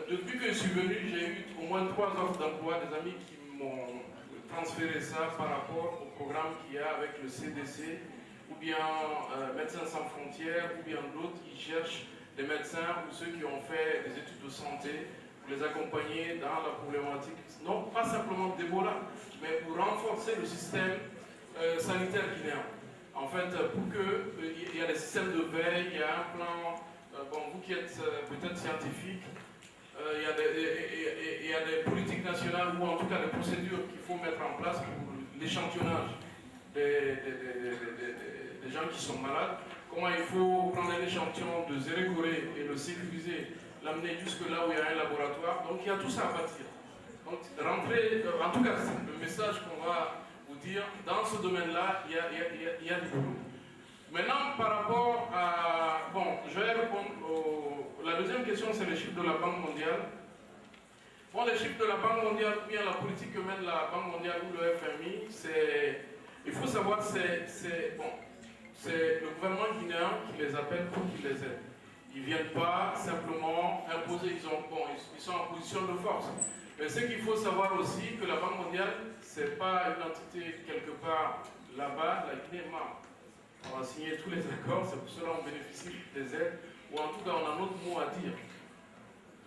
Depuis que je suis venu, j'ai eu au moins 3 offres d'emploi, des amis qui m'ont transféré ça par rapport au programme qu'il y a avec le CDC, ou bien Médecins sans frontières, ou bien d'autres qui cherchent des médecins ou ceux qui ont fait des études de santé pour les accompagner dans la problématique, non pas simplement d'Ebola, mais pour renforcer le système sanitaire guinéen. En fait, pour qu'il y ait des systèmes de veille, il y a un plan, vous qui êtes peut-être scientifique, il y a des politiques nationales ou en tout cas des procédures qu'il faut mettre en place pour l'échantillonnage des gens qui sont malades. Comment il faut prendre un échantillon de Zérécoré et le sécuriser, l'amener jusque là où il y a un laboratoire. Donc il y a tout ça à bâtir. Donc rentrer, en tout cas le message qu'on va vous dire, dans ce domaine-là, il y a du boulot. Maintenant, par rapport à... Bon, je vais répondre question, c'est les chiffres de la Banque mondiale. Bon, les chiffres de la Banque mondiale, ou bien la politique que mène la Banque mondiale ou le FMI, il faut savoir, c'est le gouvernement guinéen qui les appelle pour qu'ils les aident. Ils ne viennent pas simplement imposer, ils sont en position de force. Mais ce qu'il faut savoir aussi, que la Banque mondiale, ce n'est pas une entité quelque part là-bas, la Guinée est membre. On a signé tous les accords, c'est pour cela qu'on bénéficie des aides, ou en tout cas on a notre mot à dire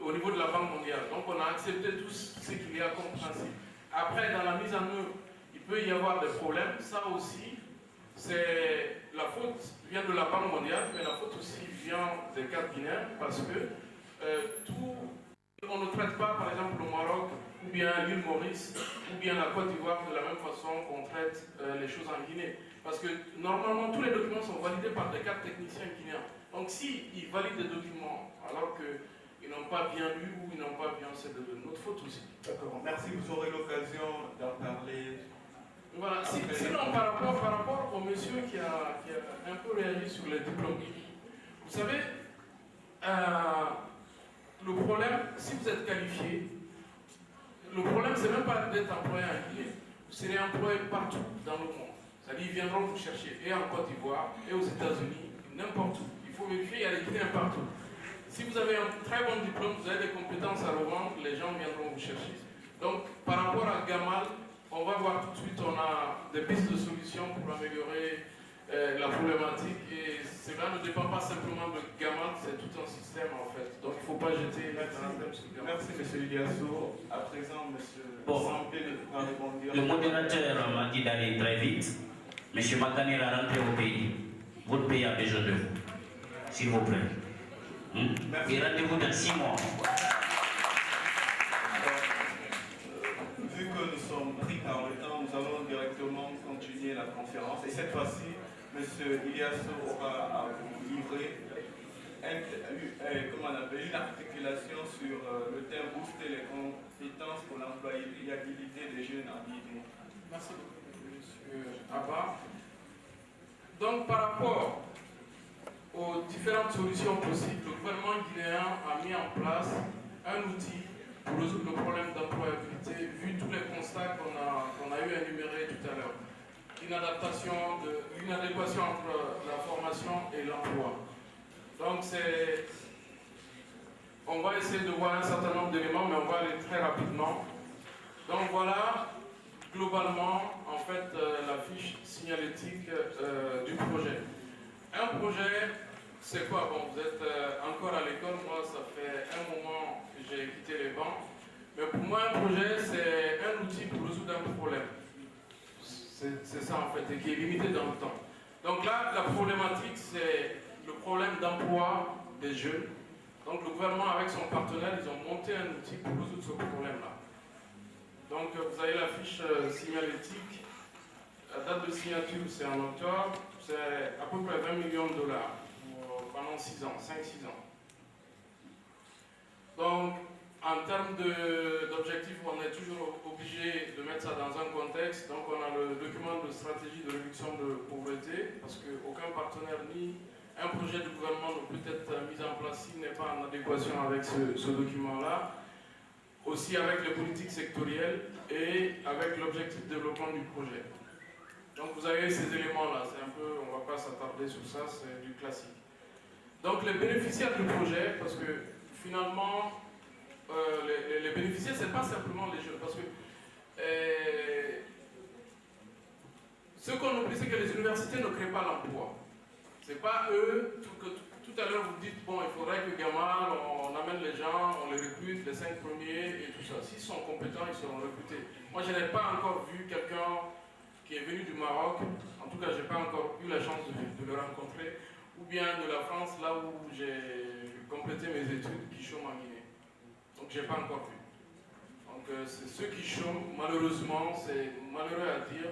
au niveau de la Banque mondiale. Donc on a accepté tout ce qu'il y a comme principe. Après, dans la mise en œuvre, il peut y avoir des problèmes. Ça aussi, c'est la faute vient de la Banque mondiale, mais la faute aussi vient des cadres guinéens, parce que on ne traite pas, par exemple, le Maroc, ou bien l'île Maurice, ou bien la Côte d'Ivoire de la même façon qu'on traite les choses en Guinée. Parce que normalement, tous les documents sont validés par des cadres techniciens guinéens. Donc s'ils valident des documents alors qu'ils n'ont pas bien lu ou ils n'ont pas bien, c'est de notre faute aussi. D'accord, merci, vous aurez l'occasion d'en parler. Voilà, sinon par rapport au monsieur qui a un peu réagi sur les diplômes, vous savez, le problème, si vous êtes qualifié, le problème c'est même pas d'être employé en Guinée, vous serez employé partout dans le monde. C'est-à-dire ils viendront vous chercher, et en Côte d'Ivoire, et aux États-Unis, n'importe où. Il faut vérifier, il y a des Guinéens partout. Si vous avez un très bon diplôme, vous avez des compétences à revendre, les gens viendront vous chercher. Donc par rapport à Gamal, on va voir tout de suite, on a des pistes de solutions pour améliorer la problématique. Et cela ne dépend pas simplement de Gamal, c'est tout un système en fait. Donc il ne faut pas jeter l'anathème sur Gamal. Merci M. Iliasso. À présent, M. Sampé va répondre. Le modérateur m'a dit d'aller très vite. M. Makane est rentré au pays. Votre pays a besoin de vous. S'il vous plaît. Et rendez-vous dans 6 mois. Vu que nous sommes pris par le temps, nous allons directement continuer la conférence. Et cette fois-ci, M. Iliasso aura à vous livrer une articulation sur le thème booster les compétences pour l'employabilité des jeunes en Guinée. Merci beaucoup, M. Abba. Donc, par rapport aux différentes solutions possibles, le gouvernement guinéen a mis en place un outil pour résoudre le problème d'employabilité, vu tous les constats qu'on a eu à énumérer tout à l'heure. Une adéquation entre la formation et l'emploi. Donc, on va essayer de voir un certain nombre d'éléments, mais on va aller très rapidement. Donc, voilà, globalement, en fait, la fiche signalétique du projet. Un projet, c'est quoi? Bon, vous êtes encore à l'école, moi, ça fait un moment que j'ai quitté les bancs. Mais pour moi, un projet, c'est un outil pour résoudre un problème. C'est ça, en fait, et qui est limité dans le temps. Donc là, la problématique, c'est le problème d'emploi des jeunes. Donc le gouvernement, avec son partenaire, ils ont monté un outil pour résoudre ce problème-là. Donc vous avez la fiche signalétique. La date de signature, c'est en octobre. C'est à peu près 20 millions de dollars pendant 6 ans, 5-6 ans. Donc, en termes d'objectifs, on est toujours obligé de mettre ça dans un contexte. Donc, on a le document de stratégie de réduction de pauvreté, parce qu'aucun partenaire ni un projet du gouvernement ne peut être mis en place s'il n'est pas en adéquation avec ce document-là. Aussi avec les politiques sectorielles et avec l'objectif de développement du projet. Donc vous avez ces éléments-là, c'est un peu, on ne va pas s'attarder sur ça, c'est du classique. Donc les bénéficiaires du projet, parce que finalement, les bénéficiaires, ce n'est pas simplement les jeunes, parce que ce qu'on oublie, c'est que les universités ne créent pas l'emploi. Ce n'est pas eux, tout à l'heure vous dites, bon, il faudrait que Gamal, on amène les gens, on les recrute, les 5 premiers et tout ça. S'ils sont compétents, ils seront recrutés. Moi, je n'ai pas encore vu quelqu'un qui est venu du Maroc, en tout cas, je n'ai pas encore eu la chance de le rencontrer, ou bien de la France, là où j'ai complété mes études, qui chôment en Guinée. Donc, je n'ai pas encore vu. Donc, c'est ceux qui chôment, malheureusement, c'est malheureux à dire,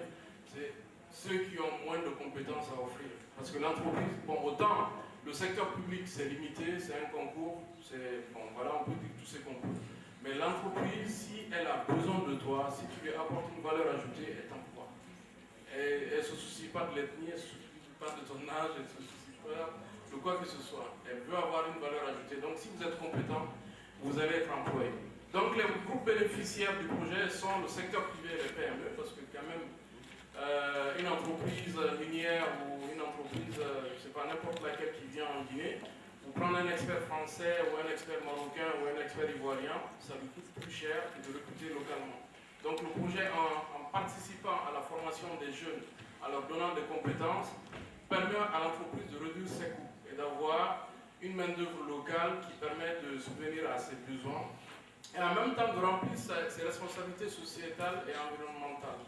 c'est ceux qui ont moins de compétences à offrir. Parce que l'entreprise, bon, autant le secteur public, c'est limité, c'est un concours, c'est, bon, voilà, on peut dire tout ce qu'on peut. Mais l'entreprise, si elle a besoin de toi, si tu lui apportes une valeur ajoutée, elle t'emploie. Elle ne se soucie pas de l'ethnie, elle ne se soucie pas de ton âge, elle ne se soucie pas de quoi que ce soit. Elle veut avoir une valeur ajoutée. Donc si vous êtes compétent, vous allez être employé. Donc les groupes bénéficiaires du projet sont le secteur privé et les PME, parce que quand même, une entreprise minière ou une entreprise, je ne sais pas, n'importe laquelle qui vient en Guinée, vous prenez un expert français ou un expert marocain ou un expert ivoirien, ça lui coûte plus cher que de recruter localement. Donc le projet, en participant à la formation des jeunes, en leur donnant des compétences, permet à l'entreprise de réduire ses coûts et d'avoir une main-d'œuvre locale qui permet de subvenir à ses besoins et en même temps de remplir ses responsabilités sociétales et environnementales.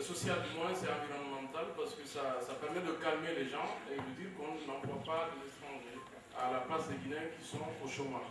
Sociales du moins, c'est environnemental parce que ça permet de calmer les gens et de dire qu'on n'emploie pas des étrangers à la place des Guinéens qui sont au chômage.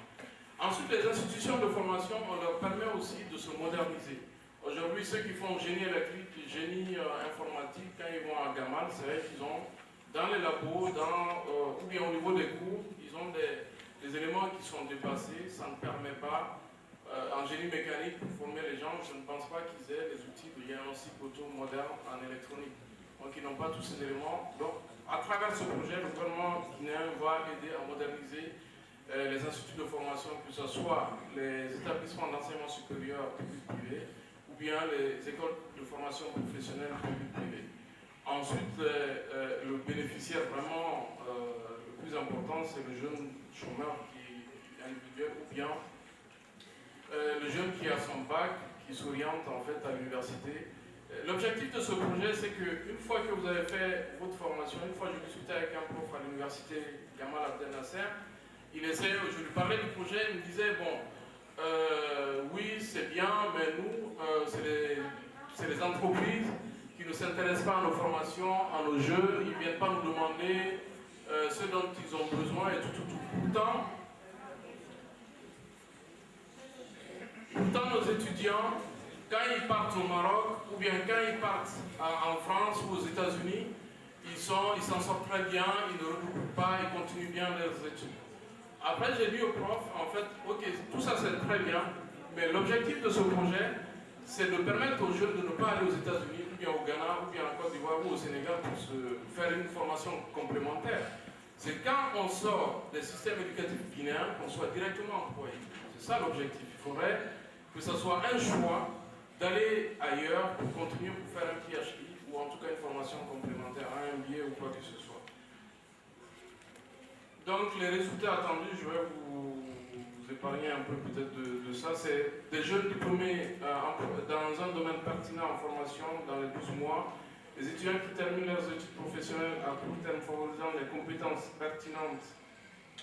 Ensuite, les institutions de formation, on leur permet aussi de se moderniser. Aujourd'hui, ceux qui font génie électrique, génie informatique, quand ils vont à Gamal, c'est vrai qu'ils ont dans les labos, ou bien au niveau des cours, ils ont des éléments qui sont dépassés, ça ne permet pas. En génie mécanique, pour former les gens, je ne pense pas qu'ils aient les outils de diagnostic auto moderne en électronique. Donc ils n'ont pas tous ces éléments. Donc à travers ce projet, le gouvernement guinéen va aider à moderniser les instituts de formation, que ce soit les établissements d'enseignement supérieur public-privé ou bien les écoles de formation professionnelle public-privé. Ensuite, le bénéficiaire vraiment le plus important, c'est le jeune chômeur qui est individuel ou bien le jeune qui a son bac, qui s'oriente en fait à l'université. L'objectif de ce projet, c'est qu'une fois que vous avez fait votre formation, une fois que je discutais avec un prof à l'université Gamal Abdel Nasser, je lui parlais du projet, il me disait, bon, oui, c'est bien, mais nous, c'est les entreprises qui ne s'intéressent pas à nos formations, à nos jeux, ils ne viennent pas nous demander ce dont ils ont besoin et tout. Pourtant, nos étudiants, quand ils partent au Maroc, ou bien quand ils partent en France ou aux États-Unis, ils s'en sortent très bien, ils ne recoupent pas, ils continuent bien leurs études. Après, j'ai dit au prof, en fait, ok, tout ça c'est très bien, mais l'objectif de ce projet, c'est de permettre aux jeunes de ne pas aller aux États-Unis, ou bien au Ghana, ou bien en Côte d'Ivoire, ou au Sénégal pour se faire une formation complémentaire. C'est quand on sort des systèmes éducatifs guinéens qu'on soit directement employé. C'est ça l'objectif. Il faudrait que ce soit un choix d'aller ailleurs pour continuer pour faire un PhD ou en tout cas une formation complémentaire, un MBA ou quoi que ce soit. Donc les résultats attendus, je vais vous épargner un peu peut-être de ça. C'est des jeunes diplômés dans un domaine pertinent en formation dans les 12 mois, les étudiants qui terminent leurs études professionnelles à court terme favorisant les compétences pertinentes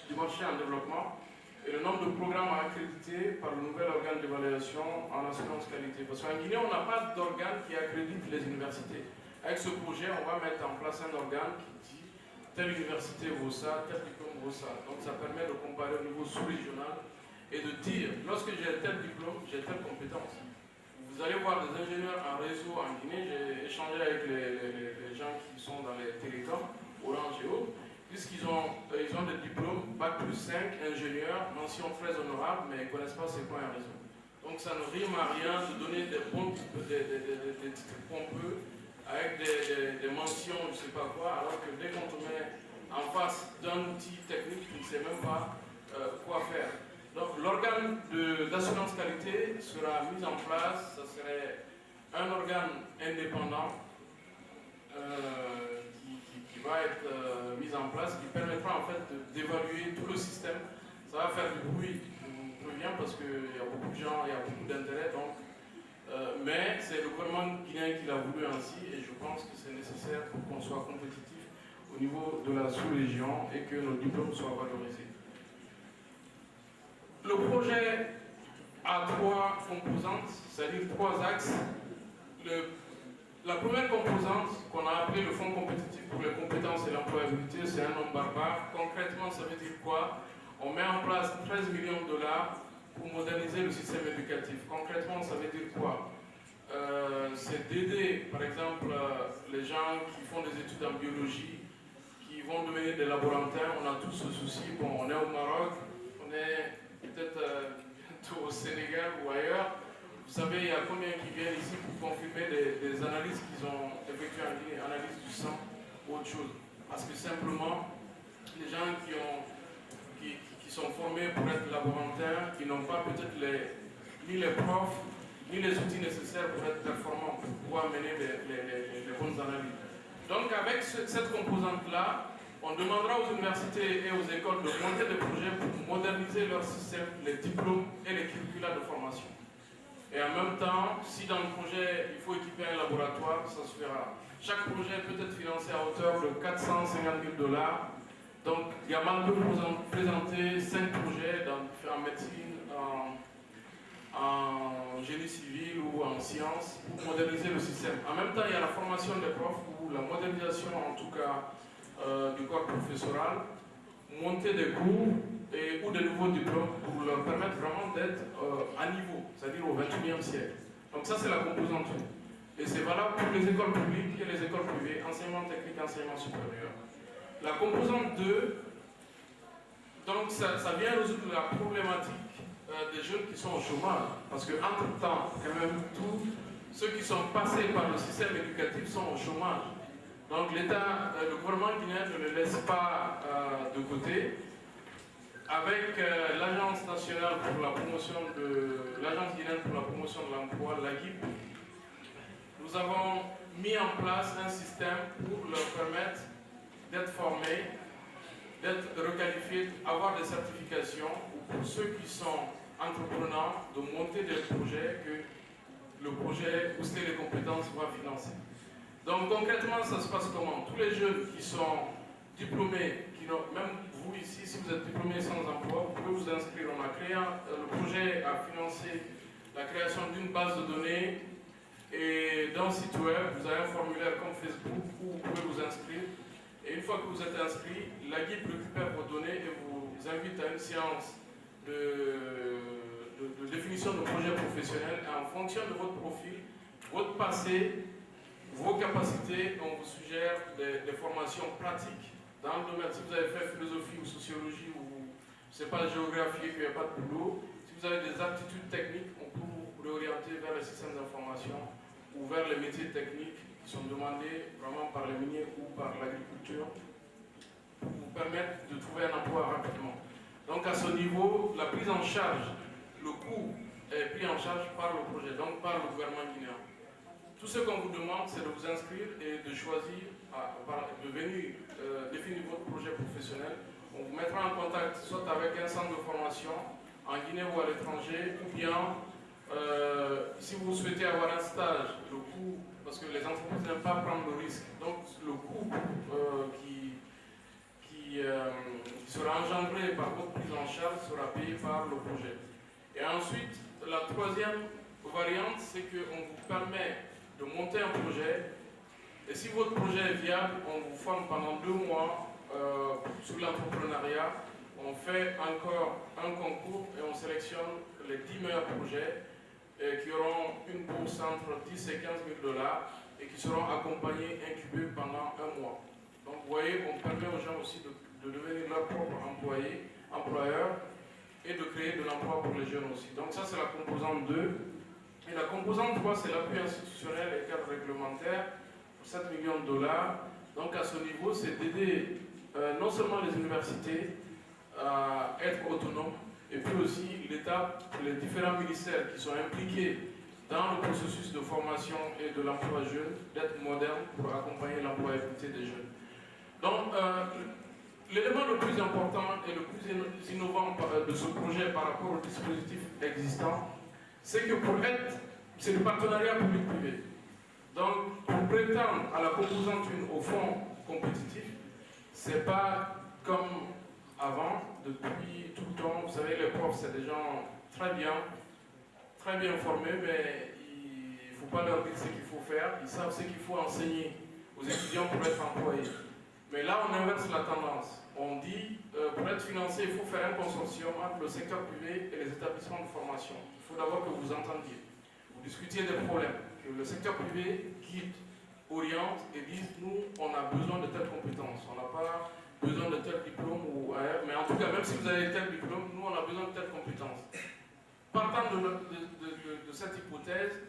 du marché en développement, et le nombre de programmes accrédités par le nouvel organe d'évaluation en assurance qualité. Parce qu'en Guinée, on n'a pas d'organe qui accrédite les universités. Avec ce projet, on va mettre en place un organe qui dit telle université vaut ça, tel diplôme vaut ça. Donc ça permet de comparer au niveau sous-régional et de dire, lorsque j'ai tel diplôme, j'ai telle compétence. Vous allez voir des ingénieurs en réseau en Guinée, j'ai échangé avec les gens qui sont dans les télécoms, Orange et autres, puisqu'ils ont des diplômes, Bac plus 5, ingénieurs, mention très honorable, mais ils ne connaissent pas c'est quoi un réseau. Donc ça ne rime à rien de donner des titres pompeux avec des mentions, je ne sais pas quoi, alors que dès qu'on te met en face d'un outil technique, tu ne sais même pas quoi faire. Donc l'organe d'assurance qualité sera mis en place, ce serait un organe indépendant qui va être mise en place, qui permettra en fait d'évaluer tout le système. Ça va faire du bruit, je vous préviens, parce qu'il y a beaucoup de gens, il y a beaucoup d'intérêt, donc, mais c'est le gouvernement guinéen qui l'a voulu ainsi, et je pense que c'est nécessaire pour qu'on soit compétitif au niveau de la sous-région et que nos diplômes soient valorisés. Le projet a 3 composantes, c'est-à-dire 3 axes. La première composante, qu'on a appelée le Fonds compétitif pour les compétences et l'employabilité, c'est un nom barbare. Concrètement, ça veut dire quoi? On met en place 13 millions de dollars pour moderniser le système éducatif. Concrètement, ça veut dire quoi? C'est d'aider, par exemple, les gens qui font des études en biologie, qui vont devenir des laborantins. On a tous ce souci. Bon, on est au Maroc, on est peut-être bientôt au Sénégal ou ailleurs. Vous savez, il y a combien qui viennent ici pour confirmer des analyses qu'ils ont effectuées en Guinée, analyse du sang ou autre chose. Parce que simplement, les gens qui sont formés pour être laborantins, qui n'ont pas peut-être ni les profs, ni les outils nécessaires pour être performants, pour pouvoir mener les bonnes analyses. Donc avec cette composante-là, on demandera aux universités et aux écoles de monter des projets pour moderniser leur système, les diplômes et les curricula de formation. Et en même temps, si dans le projet, il faut équiper un laboratoire, ça se fera. Chaque projet peut être financé à hauteur de 450 000 $. Donc, Yamal peut présenter 5 projets en médecine, en génie civil ou en sciences pour moderniser le système. En même temps, il y a la formation des profs ou la modernisation, en tout cas, du corps professoral, monter des cours ou de nouveaux diplômes pour leur permettre vraiment d'être à niveau, c'est-à-dire au XXIe siècle. Donc ça, c'est la composante 1. Et c'est valable pour les écoles publiques et les écoles privées, enseignement technique, enseignement supérieur. La composante 2, donc ça vient résoudre la problématique des jeunes qui sont au chômage. Parce qu'entre-temps, quand même, tous ceux qui sont passés par le système éducatif sont au chômage. Donc l'État, le gouvernement guinéen ne les laisse pas de côté. Avec l'Agence nationale pour la promotion l'Agence guinéenne pour la promotion de l'emploi, l'AGIP, nous avons mis en place un système pour leur permettre d'être formés, d'être requalifiés, d'avoir des certifications, ou pour ceux qui sont entreprenants, de monter des projets que le projet Booster les compétences va financer. Donc concrètement, ça se passe comment? Tous les jeunes qui sont diplômés, même vous ici, si vous êtes diplômé sans emploi, vous pouvez vous inscrire. On a créé le projet a financé la création d'une base de données et d'un site web. Vous avez un formulaire comme Facebook où vous pouvez vous inscrire. Et une fois que vous êtes inscrit, la guide récupère vos données et vous invite à une séance de définition de projet professionnel. Et en fonction de votre profil, votre passé, vos capacités, on vous suggère des formations pratiques dans le domaine. Si vous avez fait philosophie ou sociologie ou, je ne sais pas, géographie, qu'il n'y a pas de boulot, si vous avez des aptitudes techniques, on peut vous réorienter vers les systèmes d'information ou vers les métiers techniques qui sont demandés vraiment par les miniers ou par l'agriculture pour vous permettre de trouver un emploi rapidement. Donc à ce niveau, la prise en charge, le coût est pris en charge par le projet, donc par le gouvernement guinéen. Tout ce qu'on vous demande, c'est de vous inscrire et de choisir, de venir définir votre projet professionnel. On vous mettra en contact soit avec un centre de formation en Guinée ou à l'étranger, ou bien si vous souhaitez avoir un stage, le coût, parce que les entreprises n'aiment pas prendre le risque, donc le coût qui sera engendré par votre prise en charge sera payé par le projet. Et ensuite, la troisième variante, c'est qu'on vous permet de monter un projet, et si votre projet est viable, on vous forme pendant 2 mois sur l'entrepreneuriat. On fait encore un concours et on sélectionne les 10 meilleurs projets qui auront une bourse entre 10 et 15 000 $ et qui seront accompagnés, incubés pendant 1 mois. Donc vous voyez, on permet aux gens aussi de devenir leur propre employeur et de créer de l'emploi pour les jeunes aussi. Donc ça, c'est la composante 2. Et la composante 3, c'est l'appui institutionnel et cadre réglementaire pour 7 millions $. Donc à ce niveau, c'est d'aider non seulement les universités à être autonomes, et puis aussi l'État, les différents ministères qui sont impliqués dans le processus de formation et de l'emploi jeune, d'être modernes pour accompagner l'employabilité des jeunes. Donc l'élément le plus important et le plus innovant de ce projet par rapport au dispositif existant, c'est que c'est le partenariat public-privé. Donc, pour prétendre à la composante 1 au fonds compétitif, c'est pas comme avant, depuis tout le temps. Vous savez, les profs, c'est des gens très bien formés, mais il ne faut pas leur dire ce qu'il faut faire. Ils savent ce qu'il faut enseigner aux étudiants pour être employés. Mais là, on inverse la tendance. On dit, pour être financé, il faut faire un consortium entre le secteur privé et les établissements de formation. Il faut d'abord que vous entendiez, vous discutiez des problèmes, que le secteur privé guide, oriente et dise, nous, on a besoin de telles compétences, on n'a pas besoin de tel diplôme ou ailleurs, mais en tout cas, même si vous avez tel diplôme, nous, on a besoin de telles compétences. Partant de cette hypothèse,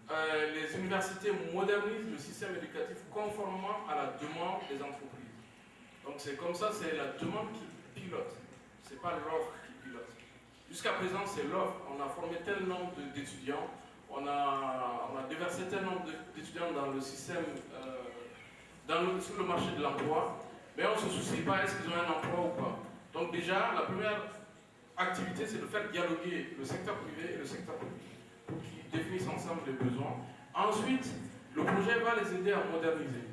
les universités modernisent le système éducatif conformément à la demande des entreprises. Donc c'est comme ça, c'est la demande qui pilote, c'est pas l'offre qui pilote. Jusqu'à présent, c'est l'offre. On a formé tel nombre d'étudiants, on a déversé tel nombre d'étudiants dans le système, sur le marché de l'emploi, mais on ne se soucie pas est-ce qu'ils ont un emploi ou pas. Donc déjà, la première activité, c'est de faire dialoguer le secteur privé et le secteur public pour qu'ils définissent ensemble les besoins. Ensuite, le projet va les aider à moderniser.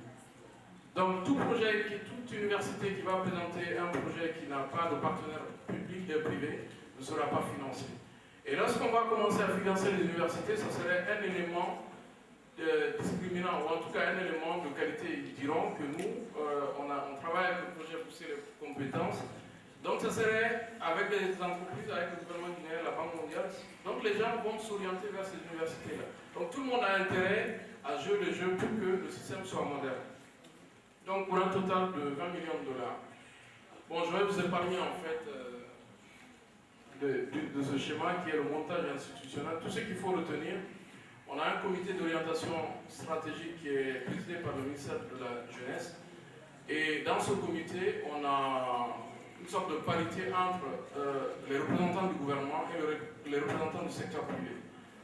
Donc tout projet, toute université qui va présenter un projet qui n'a pas de partenaire public et privé ne sera pas financé. Et lorsqu'on va commencer à financer les universités, ça serait un élément discriminant, ou en tout cas un élément de qualité. Ils diront que nous, on travaille avec le projet Pousser les compétences. Donc ça serait avec des entreprises, avec le gouvernement guinéen, la Banque mondiale. Donc les gens vont s'orienter vers ces universités-là. Donc tout le monde a intérêt à jouer le jeu pour que le système soit moderne. Donc pour un total de 20 millions de dollars. Bon, je vais vous épargner en fait de ce schéma qui est le montage institutionnel. Tout ce qu'il faut retenir, on a un comité d'orientation stratégique qui est présidé par le ministère de la Jeunesse. Et dans ce comité, on a une sorte de parité entre les représentants du gouvernement et les représentants du secteur privé.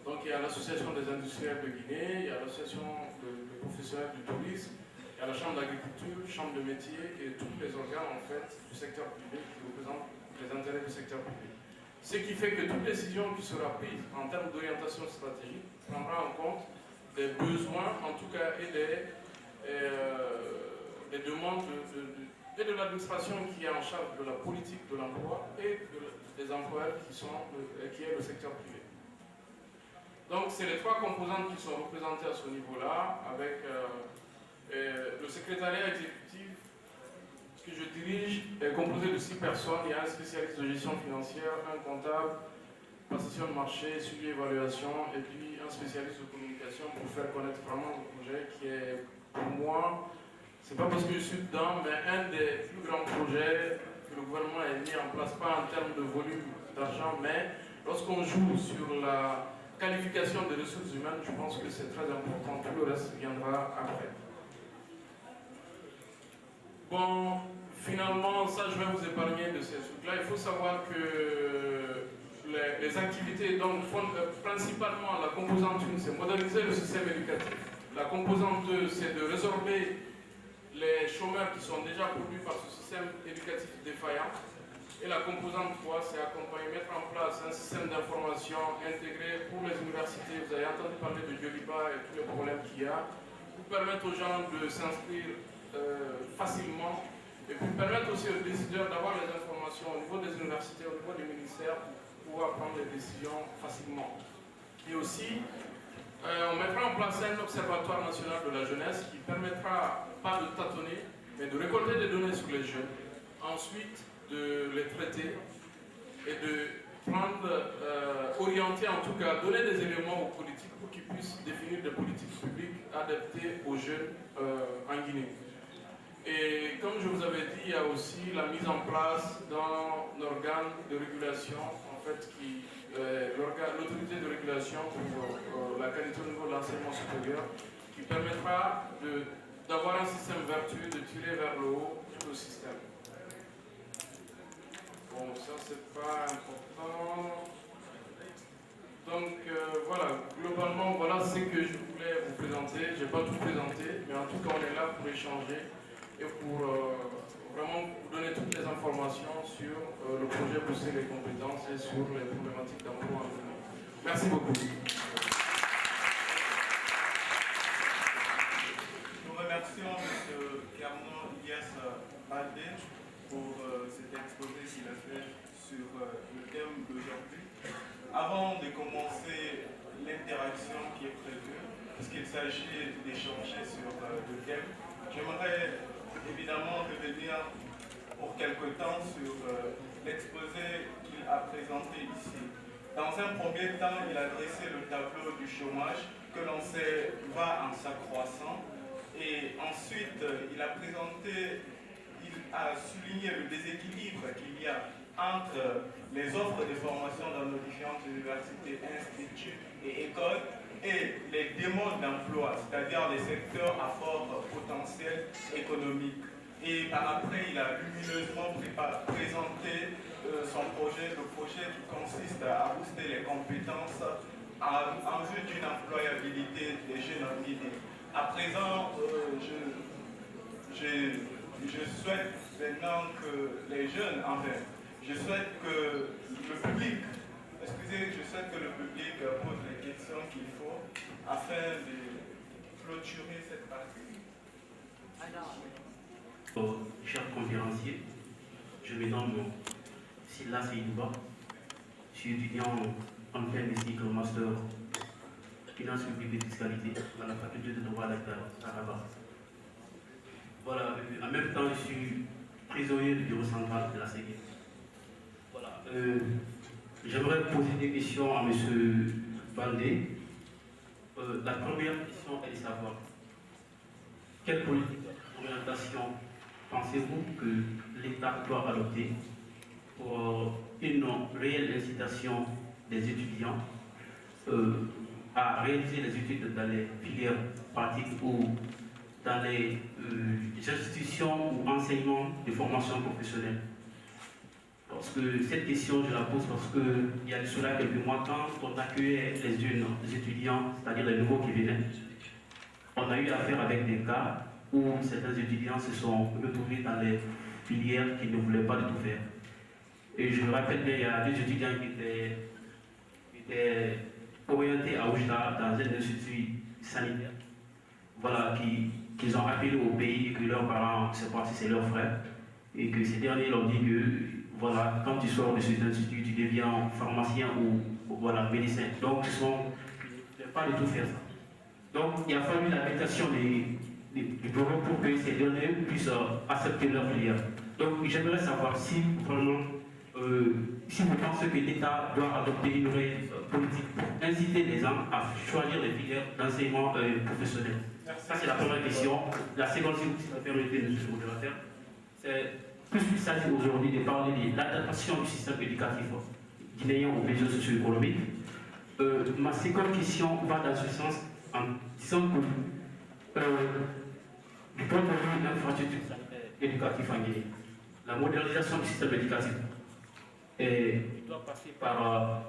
Donc il y a l'association des industriels de Guinée, il y a l'association des professionnels du tourisme, il y a la chambre d'agriculture, chambre de métier et tous les organes en fait du secteur privé qui représentent les intérêts du secteur privé. Ce qui fait que toute décision qui sera prise en termes d'orientation stratégique prendra en compte les besoins, en tout cas, et les demandes de l'administration qui est en charge de la politique de l'emploi et des employeurs qui est le secteur privé. Donc, c'est les trois composantes qui sont représentées à ce niveau-là, avec le secrétariat exécutif que je dirige est composé de 6 personnes. Il y a un spécialiste de gestion financière, un comptable, passation de marché, suivi, évaluation, et puis un spécialiste de communication pour faire connaître vraiment le projet qui est, pour moi, c'est pas parce que je suis dedans, mais un des plus grands projets que le gouvernement a mis en place, pas en termes de volume d'argent, mais lorsqu'on joue sur la qualification des ressources humaines, je pense que c'est très important. Tout le reste viendra après. Bon, finalement, ça je vais vous épargner de ces trucs-là. Il faut savoir que les activités, donc principalement la composante 1, c'est moderniser le système éducatif. La composante 2, c'est de résorber les chômeurs qui sont déjà produits par ce système éducatif défaillant. Et la composante 3, c'est accompagner, mettre en place un système d'information intégré pour les universités. Vous avez entendu parler de Yoliba et tous les problèmes qu'il y a, pour permettre aux gens de s'inscrire facilement et puis permettre aussi aux décideurs d'avoir les informations au niveau des universités, au niveau des ministères pour pouvoir prendre des décisions facilement. Et aussi, on mettra en place un observatoire national de la jeunesse qui permettra pas de tâtonner, mais de récolter des données sur les jeunes, ensuite de les traiter et de prendre, orienter en tout cas, donner des éléments aux politiques pour qu'ils puissent définir des politiques publiques adaptées aux jeunes en Guinée. Et comme je vous avais dit, il y a aussi la mise en place d'un organe de régulation, en fait, l'autorité de régulation pour la qualité au niveau de l'enseignement supérieur, qui permettra d'avoir un système vertueux, de tirer vers le haut tout le système. Bon, ça c'est pas important. Donc voilà, globalement, voilà ce que je voulais vous présenter. Je n'ai pas tout présenté, mais en tout cas, on est là pour échanger et pour vraiment vous donner toutes les informations sur le projet Pousser les compétences et sur les problématiques d'emploi en Guinée. Merci beaucoup. Nous remercions M. Carnot Ilyas Baldé pour cet exposé qu'il a fait sur le thème d'aujourd'hui. Avant de commencer l'interaction qui est prévue, puisqu'il s'agit d'échanger sur le thème, j'aimerais évidemment revenir pour quelque temps sur l'exposé qu'il a présenté ici. Dans un premier temps, il a dressé le tableau du chômage que l'on sait va en s'accroissant, et ensuite il a souligné le déséquilibre qu'il y a entre les offres de formation dans nos différentes universités, instituts et écoles et les demandes d'emploi, c'est-à-dire les secteurs à fort potentiel économique. Et par après, il a lumineusement présenté son projet, le projet qui consiste à booster les compétences en vue d'une employabilité des jeunes en Guinée. À présent, je souhaite maintenant que les jeunes, enfin, je souhaite que le public, je souhaite que le public pose les questions qu'il faut afin de clôturer cette partie. Chers conférenciers, je me nomme Silla Seydouba, je suis étudiant en fin de cycle master finance publique et fiscalité dans la faculté de droit à Rabat. Voilà, en même temps, je suis prisonnier du bureau central de la CG. Voilà, j'aimerais poser des questions à M. Bandé. La première question est de savoir quelle politique d'orientation pensez-vous que l'État doit adopter pour une réelle incitation des étudiants à réaliser les études dans les filières pratiques ou dans les institutions ou enseignements de formation professionnelle? Parce que cette question, je la pose parce qu'il y a de cela quelques mois, quand on accueillait les étudiants, c'est-à-dire les nouveaux qui venaient, on a eu affaire avec des cas où certains étudiants se sont retrouvés dans les filières qui ne voulaient pas du tout faire. Et je me rappelle qu'il y a des étudiants qui étaient orientés à Oujda dans un institut sanitaire, voilà, qu'ils ont appelé au pays et que leurs parents, c'est parti, c'est leurs frères, et que ces derniers leur disent que voilà, quand tu sors de cet institut, tu deviens pharmacien ou voilà, médecin. Donc, ils ne veulent pas du tout faire ça. Donc, il a fallu l'habitation du bureau pour que ces derniers puissent accepter leur filière. Donc, j'aimerais savoir si vraiment, si vous pensez que l'État doit adopter une vraie politique pour inciter les gens à choisir les filières d'enseignement professionnel. Ça, c'est la première question. La seconde, si vous me permettez, monsieur le modérateur, c'est puisqu'il s'agit aujourd'hui de parler de l'adaptation du système éducatif guinéen aux besoins socio-économiques. Ma seconde question va dans ce sens en disant que du point de vue de l'infrastructure éducative en Guinée, la modernisation du système éducatif doit passer par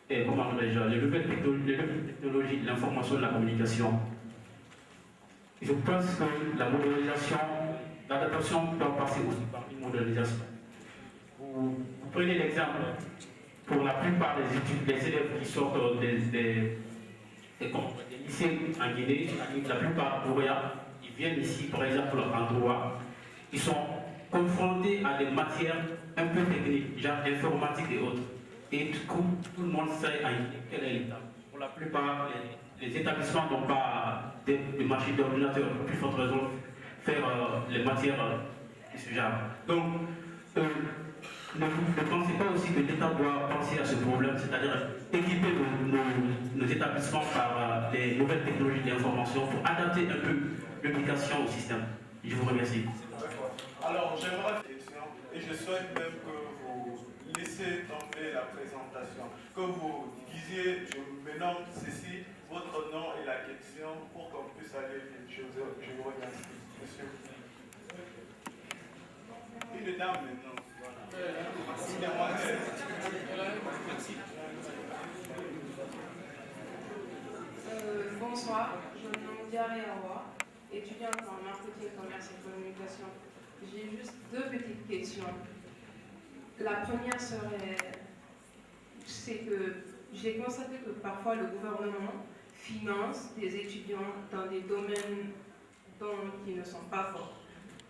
les nouvelles technologies de l'information et de la communication. Je pense que la modernisation, l'adaptation doit passer aussi par une modernisation. Vous prenez l'exemple, pour la plupart des élèves qui sortent des lycées en Guinée, la plupart lauréats, ils viennent ici, par exemple, en droit, ils sont confrontés à des matières un peu techniques, genre informatique et autres. Et du coup, tout le monde sait quel est l'état. Pour la plupart, les établissements n'ont pas de machines d'ordinateur, pour plus forte raison, faire les matières de ce genre. Donc, ne pensez pas aussi que l'État doit penser à ce problème, c'est-à-dire équiper nos établissements par des nouvelles technologies d'information pour adapter un peu l'éducation au système. Je vous remercie. Alors, j'aimerais une question et je souhaite même que vous laissiez tomber la présentation, que vous disiez, je me nomme ceci, votre nom et la question pour qu'on puisse aller vite. Je vous remercie, monsieur. Une dame maintenant. Bonsoir, je me nomme Diaré Awa, étudiante en marketing, commerce et communication. J'ai juste deux petites questions. La première c'est que j'ai constaté que parfois le gouvernement finance des étudiants dans des domaines qui ne sont pas forts.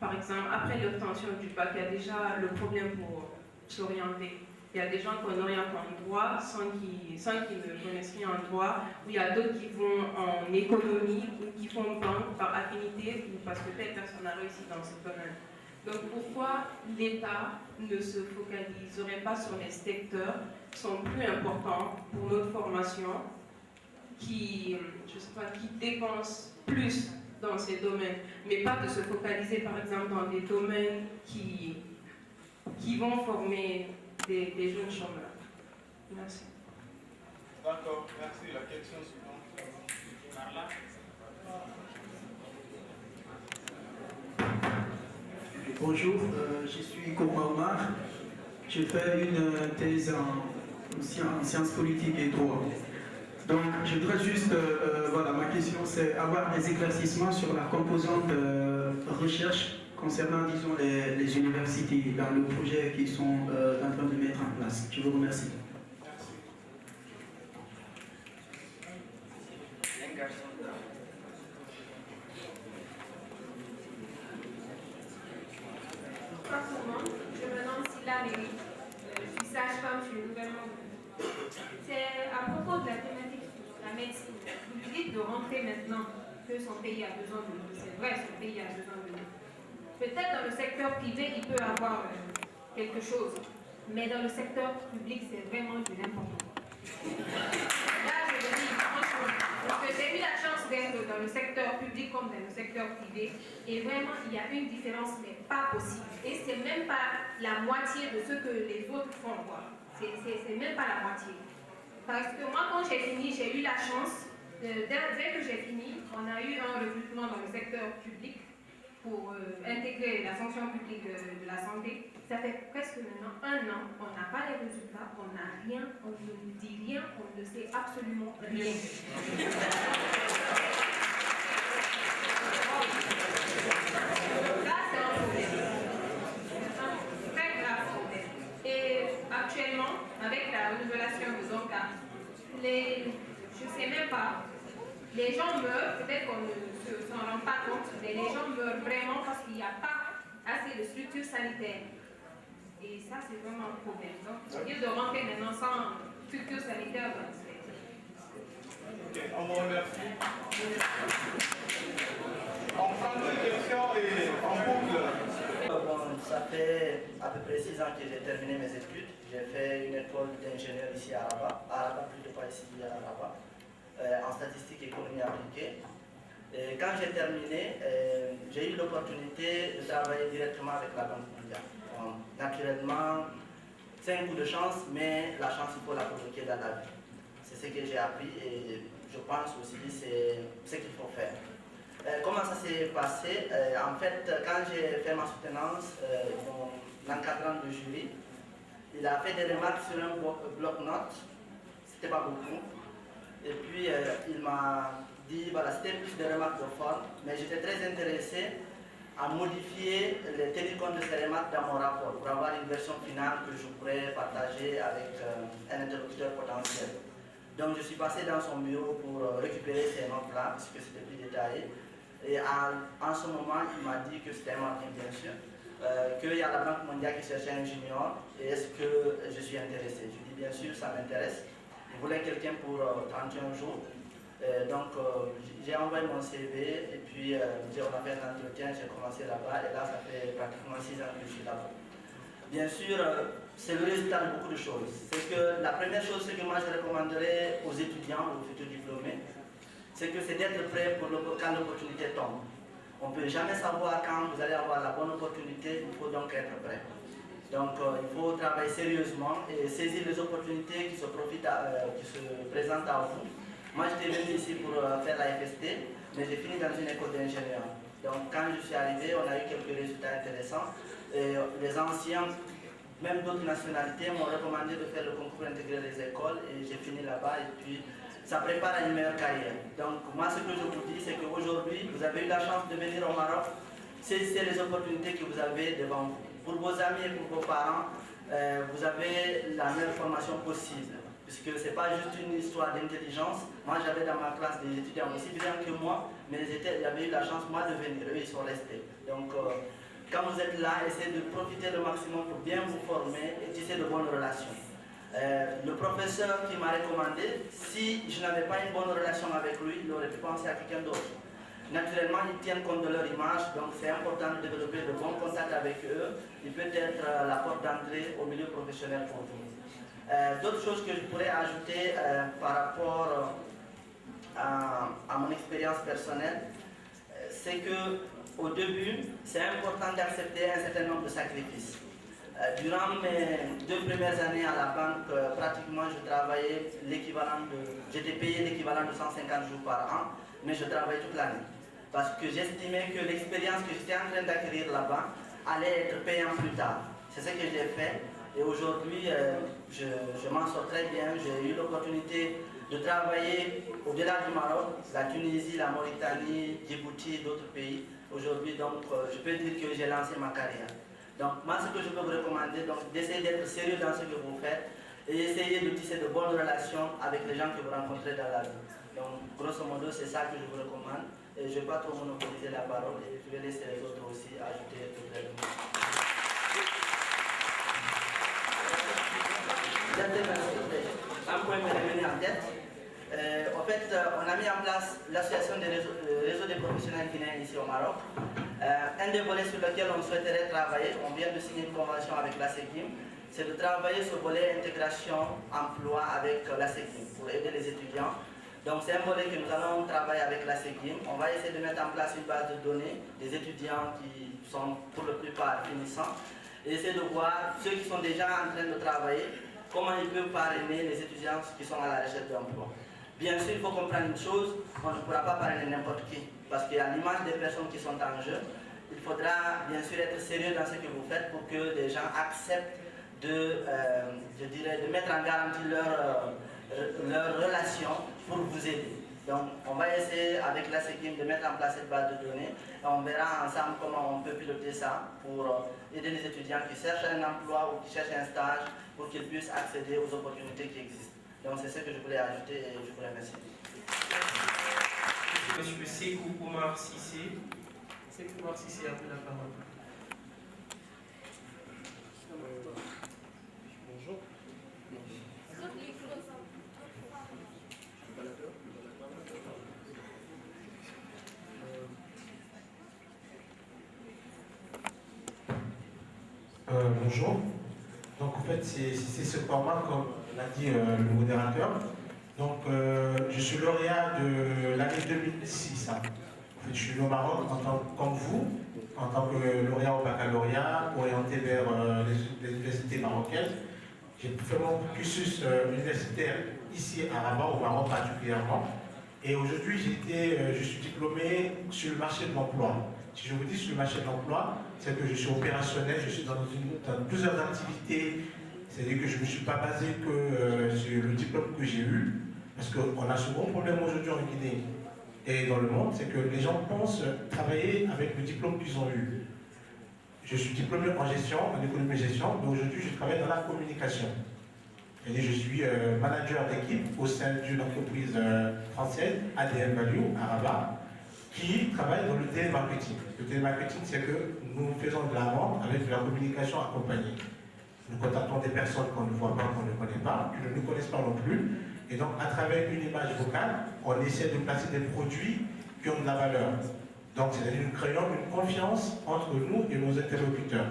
Par exemple, après l'obtention du bac, il y a déjà le problème pour s'orienter. Il y a des gens qu'on oriente en droit sans qu'ils ne connaissent rien en droit, ou il y a d'autres qui vont en économie ou qui font banque par affinité ou parce que telle personne a réussi dans ce domaine. Donc pourquoi l'État ne se focaliserait pas sur les secteurs qui sont plus importants pour notre formation, qui dépensent plus dans ces domaines, mais pas de se focaliser par exemple dans des domaines qui vont former des jeunes chômeurs. Merci. D'accord, merci. La question suivante. Carla. Bonjour, je suis Kourma Omar. J'ai fait une thèse en sciences politiques et droit. Donc, je voudrais juste, voilà, ma question c'est avoir des éclaircissements sur la composante recherche concernant, disons, les universités dans le projet qu'ils sont en train de mettre en place. Je vous remercie. Je me nomme Silla Léry. Je suis sage-femme, je suis nouvellement venue. C'est à propos de la thématique de la médecine. Vous lui dites de rentrer maintenant que son pays a besoin de nous. C'est vrai, son pays a besoin de nous. Peut-être dans le secteur privé, il peut avoir quelque chose. Mais dans le secteur public, c'est vraiment du n'importe quoi. Là, je le dis franchement. Parce que j'ai eu la chance d'être dans le secteur public comme dans le secteur privé. Et vraiment, il y a une différence, mais pas possible. Et c'est même pas la moitié de ce que les autres font, quoi. C'est même pas la moitié. Parce que moi, quand j'ai fini, j'ai eu la chance, dès que j'ai fini, on a eu un recrutement dans le secteur public pour intégrer la fonction publique de la santé. Ça fait presque maintenant 1 an, on n'a pas les résultats, on n'a rien, on ne nous dit rien, on ne sait absolument rien. Là, c'est un problème. Un très grave problème. Et actuellement, avec la renouvelation de Zonka, je ne sais même pas, les gens meurent, peut-être qu'on ne s'en rend pas compte, mais les gens meurent vraiment parce qu'il n'y a pas assez de structures sanitaires. Et ça, c'est vraiment un problème. Donc, au lieu de rentrer maintenant sans structure sanitaire, c'est... Ok, on vous remercie. On prend deux questions et en boucle. Bon, ça fait à peu près 6 ans que j'ai terminé mes études. J'ai fait une école d'ingénieur ici à Rabat, plus de pas ici à Rabat, en statistique et économie appliquée. Et quand j'ai terminé, j'ai eu l'opportunité de travailler directement avec la Banque mondiale. Bon, naturellement, c'est un coup de chance, mais la chance, il faut la provoquer dans la vie. C'est ce que j'ai appris et je pense aussi que c'est ce qu'il faut faire. Comment ça s'est passé? En fait, quand j'ai fait ma soutenance, mon encadrant de jury, il a fait des remarques sur un bloc-notes, c'était pas beaucoup. Et puis, il m'a dit, voilà, c'était plus des remarques de forme, mais j'étais très intéressé à modifier les tenir compte de ces remarques dans mon rapport, pour avoir une version finale que je pourrais partager avec un interlocuteur potentiel. Donc, je suis passé dans son bureau pour récupérer ces notes-là, puisque c'était plus détaillé. Et en ce moment, il m'a dit que c'était un marquin, bien sûr, qu'il y a la Banque mondiale qui cherchait un junior, et est-ce que je suis intéressé? Je dis bien sûr, ça m'intéresse. Il voulait quelqu'un pour 31 jours. Donc, j'ai envoyé mon CV, et puis on a fait un entretien, j'ai commencé là-bas, et là, ça fait pratiquement 6 ans que je suis là-bas. Bien sûr, c'est le résultat de beaucoup de choses. C'est que la première chose, que moi je recommanderais aux étudiants, aux futurs diplômés, c'est que c'est d'être prêt pour quand l'opportunité tombe. On ne peut jamais savoir quand vous allez avoir la bonne opportunité, il faut donc être prêt. Donc il faut travailler sérieusement et saisir les opportunités qui se présentent à vous. Moi j'étais venu ici pour faire la FST, mais j'ai fini dans une école d'ingénieur. Donc quand je suis arrivé, on a eu quelques résultats intéressants. Et les anciens, même d'autres nationalités, m'ont recommandé de faire le concours intégré des écoles et j'ai fini là-bas et puis ça prépare à une meilleure carrière. Donc moi ce que je vous dis, c'est qu'aujourd'hui, vous avez eu la chance de venir au Maroc, saisissez les opportunités que vous avez devant vous. Pour vos amis et pour vos parents, vous avez la meilleure formation possible, puisque ce n'est pas juste une histoire d'intelligence. Moi j'avais dans ma classe des étudiants aussi brillants que moi, mais j'avais eu la chance moi de venir, eux ils sont restés. Donc quand vous êtes là, essayez de profiter le maximum pour bien vous former et tisser de bonnes relations. Le professeur qui m'a recommandé, si je n'avais pas une bonne relation avec lui, il aurait pu penser à quelqu'un d'autre. Naturellement, ils tiennent compte de leur image, donc c'est important de développer de bons contacts avec eux. Il peut être la porte d'entrée au milieu professionnel pour vous. D'autres choses que je pourrais ajouter par rapport à mon expérience personnelle, c'est qu'au début, c'est important d'accepter un certain nombre de sacrifices. Durant mes 2 premières années à la banque, pratiquement je travaillais j'étais payé l'équivalent de 150 jours par an, mais je travaillais toute l'année. Parce que j'estimais que l'expérience que j'étais en train d'acquérir là-bas allaient être payants plus tard. C'est ce que j'ai fait. Et aujourd'hui, je m'en sors très bien. J'ai eu l'opportunité de travailler au-delà du Maroc, la Tunisie, la Mauritanie, Djibouti, d'autres pays. Aujourd'hui, donc, je peux dire que j'ai lancé ma carrière. Donc, moi, ce que je peux vous recommander, donc, d'essayer d'être sérieux dans ce que vous faites et essayer de tisser de bonnes relations avec les gens que vous rencontrez dans la vie. Donc, grosso modo, c'est ça que je vous recommande. Et je ne vais pas trop monopoliser la parole et je vais laisser les autres aussi ajouter tout les mots. Un point me revenait en tête. En fait, on a mis en place l'association des réseaux des professionnels guinéens ici au Maroc. Un des volets sur lequel on souhaiterait travailler, on vient de signer une convention avec la SEGIM, c'est de travailler sur le volet intégration emploi avec la SEGIM pour aider les étudiants. Donc c'est un volet que nous allons travailler avec la SEGIM. On va essayer de mettre en place une base de données des étudiants qui sont pour la plupart finissants et essayer de voir ceux qui sont déjà en train de travailler, comment ils peuvent parrainer les étudiants qui sont à la recherche d'emploi. Bien sûr, il faut comprendre une chose, on ne pourra pas parrainer n'importe qui, parce qu'à l'image des personnes qui sont en jeu, il faudra bien sûr être sérieux dans ce que vous faites pour que les gens acceptent de mettre en garantie leur relation pour vous aider. Donc, on va essayer avec la SEGIM de mettre en place cette base de données et on verra ensemble comment on peut piloter ça pour aider les étudiants qui cherchent un emploi ou qui cherchent un stage pour qu'ils puissent accéder aux opportunités qui existent. Donc, c'est ce que je voulais ajouter et je vous remercie. Monsieur Sekou Oumar Sissé. Sekou Oumar Sissé a pris la parole. Bonjour. Bonjour. Donc en fait c'est ce format comme l'a dit le modérateur. Donc je suis lauréat de l'année 2006. Hein. En fait, je suis au Maroc comme vous, en tant que lauréat au baccalauréat, orienté vers les universités marocaines. J'ai fait mon cursus universitaire ici à Rabat, au Maroc particulièrement. Et aujourd'hui je suis diplômé sur le marché de l'emploi. Si je vous dis sur le marché de l'emploi, c'est que je suis opérationnel, je suis dans plusieurs activités, c'est-à-dire que je ne me suis pas basé que sur le diplôme que j'ai eu, parce qu'on a ce gros problème aujourd'hui en Guinée et dans le monde, c'est que les gens pensent travailler avec le diplôme qu'ils ont eu. Je suis diplômé en gestion, en économie et gestion, mais aujourd'hui je travaille dans la communication. C'est-à-dire je suis manager d'équipe au sein d'une entreprise française, ADM Value, à Rabat, qui travaille dans le télémarketing. Le télémarketing, c'est que nous faisons de la vente avec de la communication accompagnée. Nous contactons des personnes qu'on ne voit pas, qu'on ne connaît pas, qui ne nous connaissent pas non plus. Et donc, à travers une image vocale, on essaie de placer des produits qui ont de la valeur. Donc, c'est-à-dire nous créons une confiance entre nous et nos interlocuteurs.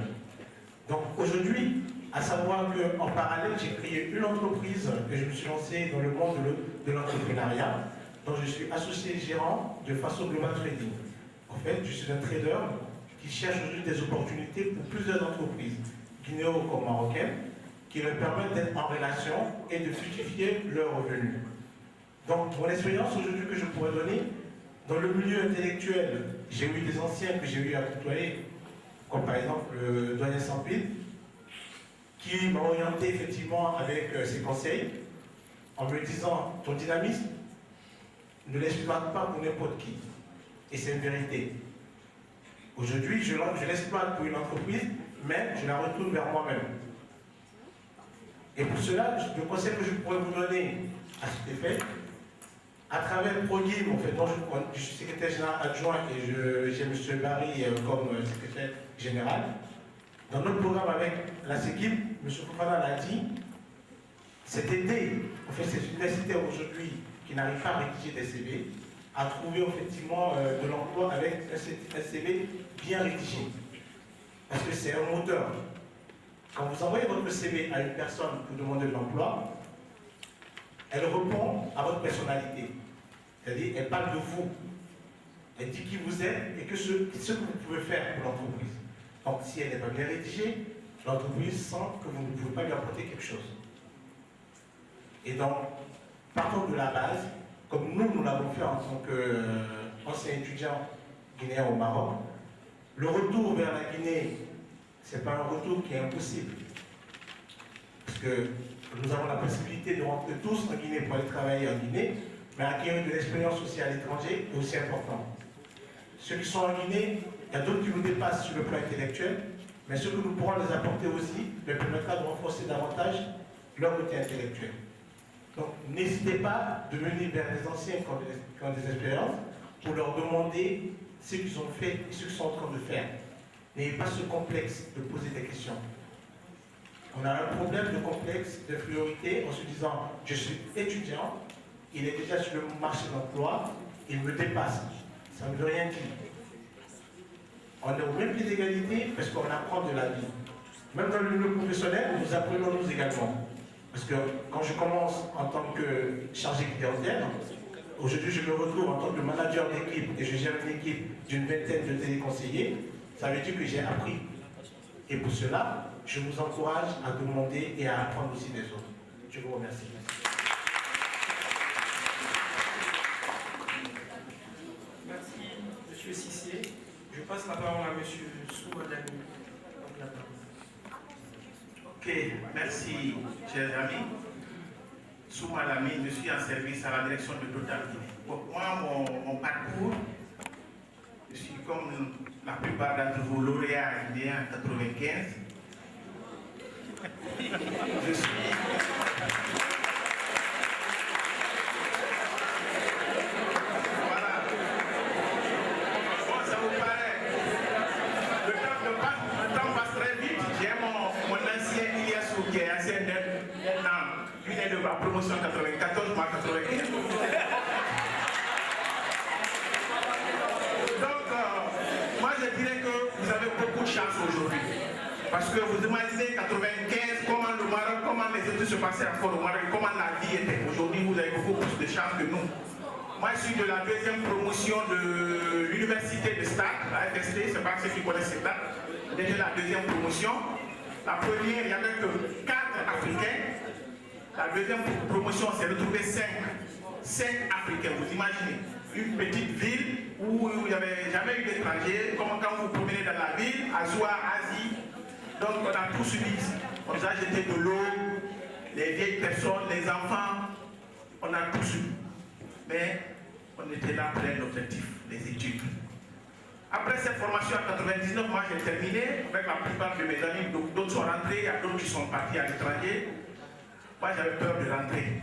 Donc, aujourd'hui, à savoir qu'en parallèle, j'ai créé une entreprise et je me suis lancé dans le monde de l'entrepreneuriat. Donc, je suis associé gérant de Faso Global Trading. En fait, je suis un trader qui cherche aujourd'hui des opportunités pour plusieurs entreprises, guinéennes comme marocaines, qui leur permettent d'être en relation et de fructifier leurs revenus. Donc, mon expérience aujourd'hui que je pourrais donner, dans le milieu intellectuel, j'ai eu des anciens que j'ai eu à côtoyer, comme par exemple le doyen Sampil, qui m'a orienté effectivement avec ses conseils, en me disant, ton dynamisme, ne l'exploite pas pour n'importe qui. Et c'est une vérité. Aujourd'hui, je l'exploite pour une entreprise, mais je la retourne vers moi-même. Et pour cela, le conseil que je pourrais vous donner à cet effet, à travers ProGim, en fait, dont je suis secrétaire général adjoint et j'ai M. Barry comme secrétaire général, dans notre programme avec la SEGIM, M. Fofana l'a dit, c'est aider, en fait, ces universitaires aujourd'hui qui n'arrivent pas à rédiger des CV, à trouver effectivement de l'emploi avec un CV bien rédigé. Parce que c'est un moteur. Quand vous envoyez votre CV à une personne pour demander de l'emploi, elle répond à votre personnalité. C'est-à-dire, elle parle de vous. Elle dit qui vous êtes et ce que vous pouvez faire pour l'entreprise. Donc, si elle n'est pas bien rédigée, l'entreprise sent que vous ne pouvez pas lui apporter quelque chose. Et donc, partons de la base, comme nous l'avons fait en tant qu'ancien étudiant guinéen au Maroc, le retour vers la Guinée ce n'est pas un retour qui est impossible. Parce que nous avons la possibilité de rentrer tous en Guinée pour aller travailler en Guinée, mais acquérir de l'expérience aussi à l'étranger est aussi important. Ceux qui sont en Guinée, il y a d'autres qui nous dépassent sur le plan intellectuel, mais ce que nous pourrons les apporter aussi leur permettra de renforcer davantage leur côté intellectuel. Donc n'hésitez pas de venir vers les anciens qui ont des expériences pour leur demander ce qu'ils ont fait et ce qu'ils sont en train de faire. N'ayez pas ce complexe de poser des questions. On a un problème de complexe, de priorité en se disant je suis étudiant, il est déjà sur le marché d'emploi, il me dépasse. Ça ne veut rien dire. On est au même pied d'égalité parce qu'on apprend de la vie. Même dans le milieu professionnel, nous apprenons nous également. Parce que quand je commence en tant que chargé clientèle, aujourd'hui je me retrouve en tant que manager d'équipe et je gère une équipe d'une vingtaine de téléconseillers, ça veut dire que j'ai appris. Et pour cela, je vous encourage à demander et à apprendre aussi des autres. Je vous remercie. Merci, M. Cissé. Je passe la parole à M. Soumadani. Ok, merci, chers amis. Soumadani, je suis en service à la direction de Total Guinée. Bon, moi, mon parcours, je suis comme la plupart d'entre vous lauréats guinéens en 95. Je suis... Voilà. Bon, ça vous paraît. Le temps passe très vite. J'ai mon ancien Iliassou qui est ancien d'un. Lui est de ma promotion 94, moi 95. Donc, moi je dirais que vous avez beaucoup de chance aujourd'hui. Parce que vous imaginez 95, comment le Maroc, comment les études se passaient encore au Maroc, comment la vie était. Aujourd'hui, vous avez beaucoup plus de chance que nous. Moi, je suis de la deuxième promotion de l'université de Stade, la FST, c'est pas ceux qui connaissent cette date. Déjà la deuxième promotion. La première, il n'y avait que 4 Africains. La deuxième promotion, s'est retrouvée 5 Africains, vous imaginez. Une petite ville où il n'y avait jamais eu d'étrangers, comme quand vous promenez dans la ville, Azoua, Asie. Donc on a tout subi. On nous a jeté de l'eau, les vieilles personnes, les enfants, on a tout subi. Mais on était là pour un objectif, les études. Après cette formation en 99, moi j'ai terminé avec la plupart de mes amis, d'autres sont rentrés, il y a d'autres qui sont partis à l'étranger. Moi j'avais peur de rentrer.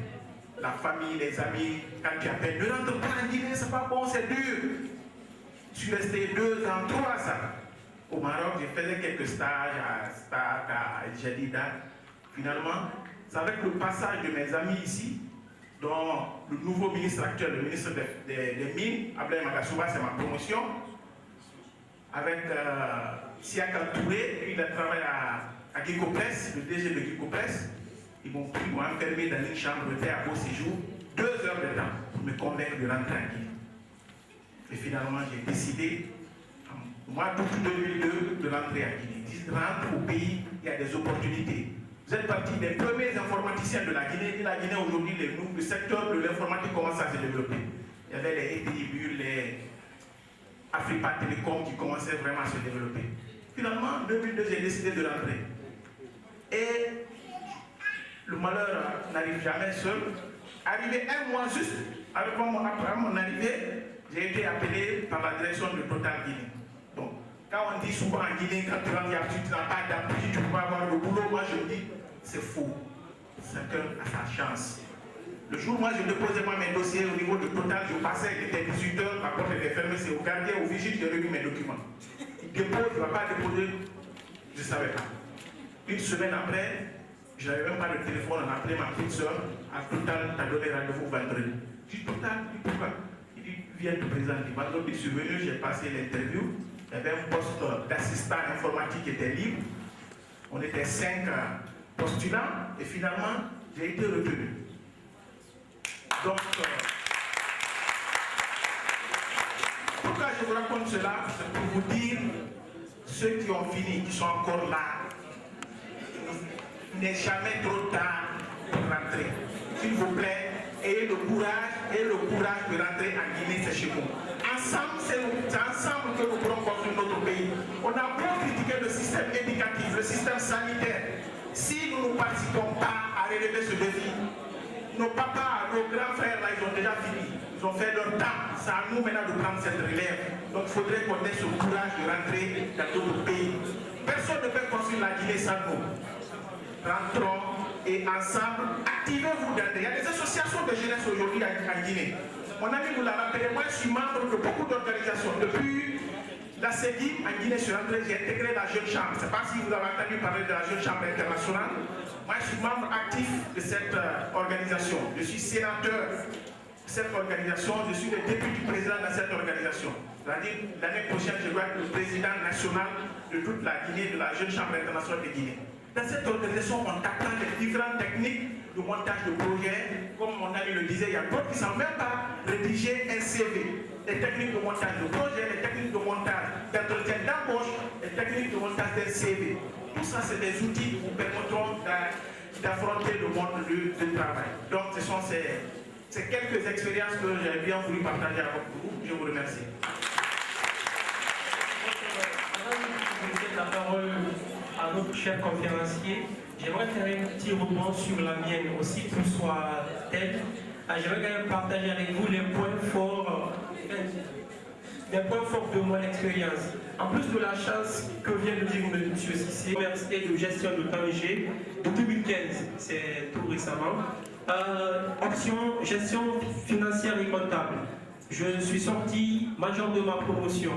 La famille, les amis, quand tu appelles, ne rentre pas en Guinée, c'est pas bon, c'est dur. Je suis resté 2 ans, 3 ans. Au Maroc, j'ai fait quelques stages à Stade, à Djedida. Finalement, c'est avec le passage de mes amis ici, dont le nouveau ministre actuel, le ministre des Mines, Ablaye Magasouba, c'est ma promotion, avec Siaka Touré, il a travaillé à Gico Press, le DG de Gico Press. Ils m'ont enfermé dans une chambre d'hôtel à beau séjour, 2 heures de temps pour me convaincre de rentrer en Guinée. Et finalement, j'ai décidé, au mois d'août 2002, de rentrer en Guinée. Je rentre au pays, il y a des opportunités. Vous êtes partie des premiers informaticiens de la Guinée. Et la Guinée, aujourd'hui, le secteur de l'informatique commence à se développer. Il y avait les ETI, les Afripa Telecom qui commençaient vraiment à se développer. Finalement, en 2002, j'ai décidé de rentrer. Et le malheur n'arrive jamais seul. Arrivé 1 mois juste, après mon arrivée, j'ai été appelé par la direction de Total Guinée. Donc, quand on dit souvent en Guinée, quand tu rentres, tu n'as pas d'appui, tu ne peux pas avoir le boulot, moi je dis, c'est faux. Chacun a sa chance. Le jour où moi je déposais mes dossiers au niveau de Total, je passais, il était 18h, ma porte était fermée, c'est au gardien, au vigile, j'ai remis mes documents. Il dépose, il ne va pas déposer, je ne savais pas. Une semaine après, je n'avais même pas de téléphone, on a appelé ma petite soeur, à Total, t'as donné rendez-vous vendredi. Je dis Total, il dit pourquoi? Il dit, viens te présenter. Vendredi, je suis venu, j'ai passé l'interview, il y avait un poste d'assistant informatique qui était libre. On était 5 postulants, et finalement, j'ai été retenu. Donc, pourquoi je vous raconte cela? C'est pour vous dire, ceux qui ont fini, qui sont encore là, il n'est jamais trop tard pour rentrer. S'il vous plaît, ayez le courage de rentrer en Guinée, c'est chez vous. Ensemble, c'est ensemble que nous pourrons construire notre pays. On a beaucoup critiquer le système éducatif, le système sanitaire. Si nous ne participons pas à relever ce défi, nos papas, nos grands frères, là, ils ont déjà fini. Ils ont fait leur temps. C'est à nous maintenant de prendre cette relève. Donc il faudrait qu'on ait ce courage de rentrer dans d'autres pays. Personne ne peut construire la Guinée sans nous. Rentrons et ensemble, activez-vous. Il y a des associations de jeunesse aujourd'hui en Guinée. Mon ami nous l'a rappelé, moi je suis membre de beaucoup d'organisations. Depuis la CEGI en Guinée, je suis rentré, j'ai intégré la Jeune Chambre. Je ne sais pas si vous avez entendu parler de la Jeune Chambre internationale. Moi je suis membre actif de cette organisation. Je suis sénateur de cette organisation, je suis le député président de cette organisation. C'est-à-dire l'année prochaine, je dois être le président national de toute la Guinée, de la Jeune Chambre internationale de Guinée. Dans cette organisation, on apprend les différentes techniques de montage de projets. Comme mon ami le disait, il y a d'autres qui ne savent même pas rédiger un CV. Les techniques de montage de projet, les techniques de montage d'entretien d'embauche, les techniques de montage d'un CV. Tout ça, c'est des outils qui vous permettront d'affronter le monde du travail. Donc, ce sont ces quelques expériences que j'ai bien voulu partager avec vous. Je vous remercie. La parole à notre cher conférencier. J'aimerais faire un petit rebond sur la mienne aussi pour soit telle. J'aimerais quand même partager avec vous les points forts de mon expérience. En plus de la chance que vient de dire M. Cissé, l'université de gestion de Tanger de 2015, c'est tout récemment. Option gestion financière et comptable. Je suis sorti major de ma promotion.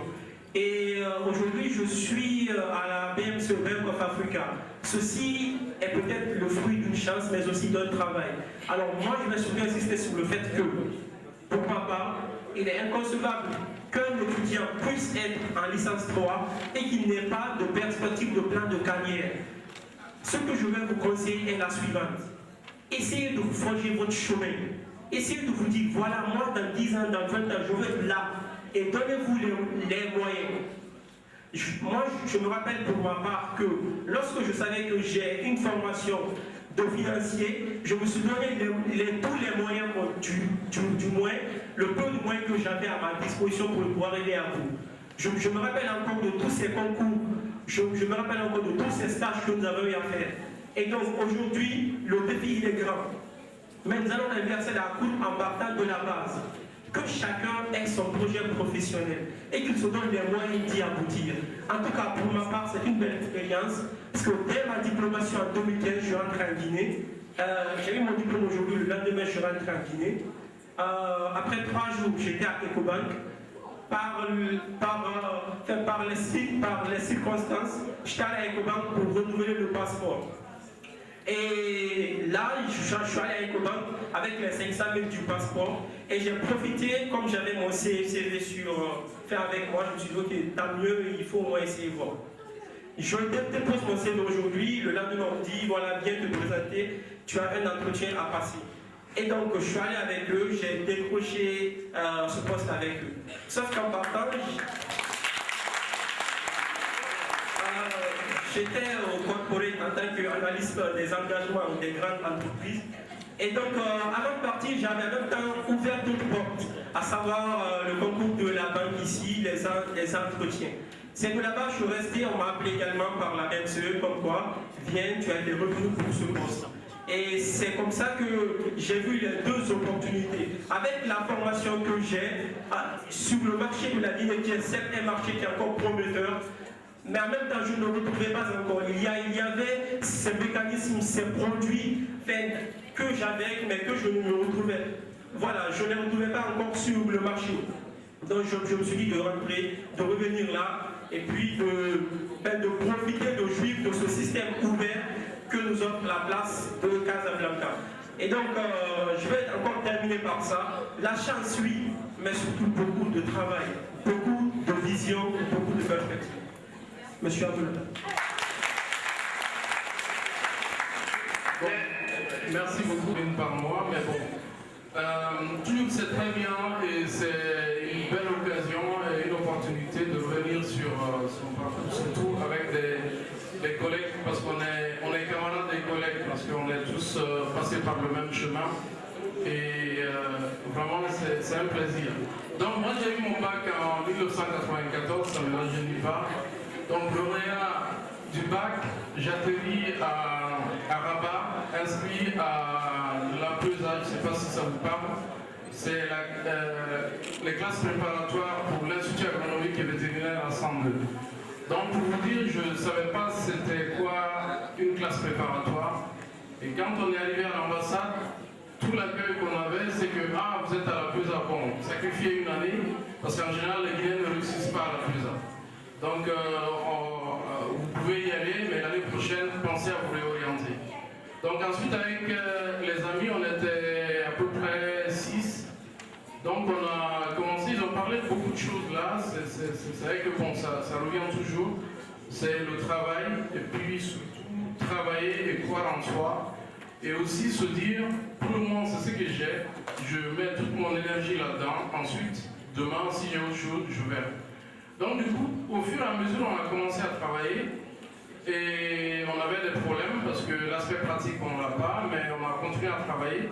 Et aujourd'hui, je suis à la BMC Bank of Africa. Ceci est peut-être le fruit d'une chance, mais aussi d'un travail. Alors moi, je vais surtout insister sur le fait que, pourquoi pas, il est inconcevable qu'un étudiant puisse être en licence 3 et qu'il n'ait pas de perspective de plan de carrière. Ce que je vais vous conseiller est la suivante. Essayez de vous forger votre chemin. Essayez de vous dire, voilà, moi, dans 10 ans, dans 20 ans, je veux être là. Et donnez-vous les moyens. Moi, je me rappelle pour ma part que lorsque je savais que j'ai une formation de financier, je me suis donné tous les moyens, du moins, le peu de moyens que j'avais à ma disposition pour pouvoir arriver à vous. Je me rappelle encore de tous ces concours, je me rappelle encore de tous ces stages que nous avons eu à faire. Et donc aujourd'hui, le défi il est grand. Mais nous allons inverser la courbe en partant de la base. Que chacun ait son projet professionnel et qu'il se donne les moyens d'y aboutir. En tout cas, pour ma part, c'est une belle expérience, parce que dès ma diplomation en 2015, je suis rentré en Guinée. J'ai eu mon diplôme aujourd'hui, le lendemain, je suis rentré en Guinée. Après 3 jours, j'étais à Ecobank. Par les circonstances, j'étais allé à Ecobank pour renouveler le passeport. Et là, je suis allé à Ecobank avec les 500 000 du passeport et j'ai profité, comme j'avais mon CV fait avec moi, je me suis dit, ok, tant mieux, il faut au moins essayer voir. Je dépose mon CV aujourd'hui, le lendemain on me dit, voilà, viens te présenter, tu as un entretien à passer. Et donc, je suis allé avec eux, j'ai décroché ce poste avec eux. Sauf qu'en partant, j'étais au corporate en tant qu'analyste des engagements des grandes entreprises. Et donc, avant de partir, j'avais en même temps ouvert d'autres portes, à savoir le concours de la banque ici, les entretiens. C'est de là-bas, je suis resté, on m'a appelé également par la MCE, comme quoi, viens, tu as été retenu pour ce poste. Et c'est comme ça que j'ai vu les 2 opportunités. Avec la formation que j'ai sur le marché de la Guinée, qui est certes un marché qui est encore prometteur, mais en même temps, je ne le retrouvais pas encore. Il y avait ces mécanismes, ces produits que j'avais, mais que je ne me retrouvais. Voilà, je ne les retrouvais pas encore sur le marché. Donc je me suis dit de rentrer, de revenir là, et puis de profiter, de jouir de ce système ouvert que nous offre la place de Casablanca. Et donc, je vais encore terminer par ça. La chance, oui, mais surtout beaucoup de travail, beaucoup de vision, beaucoup de perspectives. Monsieur Abdoulaye. Bon, merci beaucoup par moi, mais bon, toujours c'est très bien et c'est une belle occasion et une opportunité de revenir sur son parcours, surtout avec des collègues, parce qu'on est camarades des collègues, parce qu'on est tous passés par le même chemin et vraiment c'est un plaisir. Donc moi j'ai eu mon bac en 1994, ça ne me rajeunit pas. Donc l'auréat du bac, j'atterris à Rabat, inscrit à la PESA, je ne sais pas si ça vous parle. C'est les classes préparatoires pour l'Institut agronomique et vétérinaire ensemble. Donc pour vous dire, je ne savais pas c'était quoi une classe préparatoire. Et quand on est arrivé à l'ambassade, tout l'accueil qu'on avait, c'est que vous êtes à la PESA, bon, sacrifiez une année, parce qu'en général les Guinéens ne réussissent pas à la PESA. Donc vous pouvez y aller, mais l'année prochaine, pensez à vous réorienter. Donc ensuite avec les amis, on était à peu près 6. Donc on a commencé, ils ont parlé de beaucoup de choses là, c'est vrai que bon, ça revient toujours, c'est le travail, et puis surtout travailler et croire en soi, et aussi se dire, pour le moment c'est ce que j'ai, je mets toute mon énergie là-dedans, ensuite, demain si j'ai autre chose, je verrai. Donc du coup, au fur et à mesure, on a commencé à travailler, et on avait des problèmes, parce que l'aspect pratique on ne l'a pas, mais on a continué à travailler.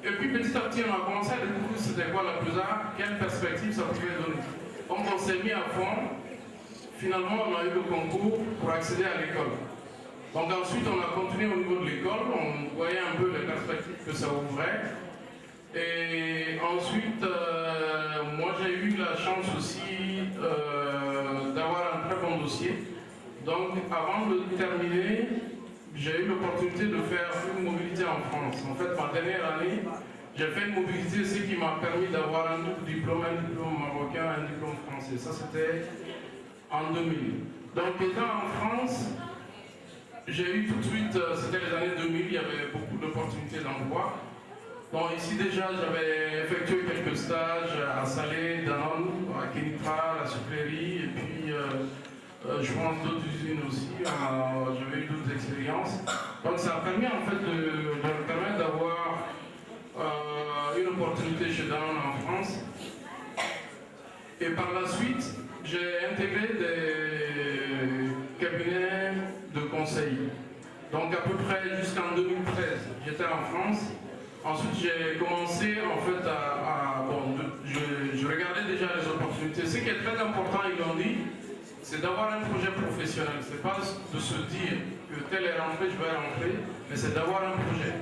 Et puis petit à petit, on a commencé à découvrir c'était quoi la PESA, quelle perspective ça pouvait donner. Donc on s'est mis à fond. Finalement, on a eu le concours pour accéder à l'école. Donc ensuite, on a continué au niveau de l'école. On voyait un peu les perspectives que ça ouvrait. Et ensuite, moi j'ai eu la chance aussi d'avoir un très bon dossier. Donc avant de terminer, j'ai eu l'opportunité de faire une mobilité en France. En fait, ma dernière année, j'ai fait une mobilité, ce qui m'a permis d'avoir un double diplôme, un diplôme marocain, un diplôme français. Ça, c'était en 2000. Donc, étant en France, j'ai eu tout de suite, c'était les années 2000, il y avait beaucoup d'opportunités d'emploi. Donc, ici déjà, j'avais effectué quelques stages à Salé, Danone, à Kenitra, à la sucrerie, et puis je pense d'autres usines aussi, j'avais eu d'autres expériences. Donc ça a permis en fait de me permettre d'avoir une opportunité chez Danone en France. Et par la suite, j'ai intégré des cabinets de conseil. Donc à peu près jusqu'en 2013, j'étais en France. Ensuite, j'ai commencé en fait je regardais déjà les opportunités. Ce qui est très important, ils l'ont dit, c'est d'avoir un projet professionnel. C'est pas de se dire que tel est rentré, je vais rentrer, mais c'est d'avoir un projet.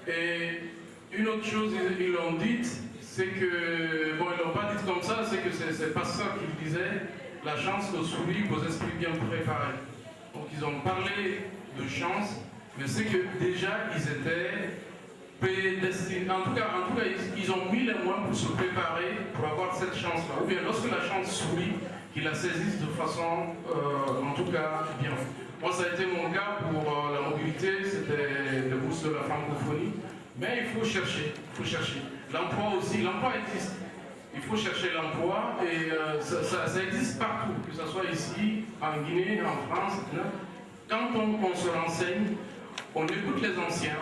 Et une autre chose, ils l'ont dit, c'est que, bon, ils l'ont pas dit comme ça, c'est que c'est pas ça qu'ils disaient, la chance au sourit vos esprits bien préparés. Donc ils ont parlé de chance, mais c'est que déjà ils étaient prédestinés. En tout cas, ils ont mis les moyens pour se préparer pour avoir cette chance-là. Ou bien lorsque la chance sourit, qu'ils la saisissent de façon, en tout cas, bien. Moi, ça a été mon cas pour la mobilité, c'était le bourse de la francophonie. Mais il faut chercher, L'emploi aussi, l'emploi existe. Il faut chercher l'emploi et ça existe partout, que ce soit ici, en Guinée, en France. Quand on se renseigne, on écoute les anciens,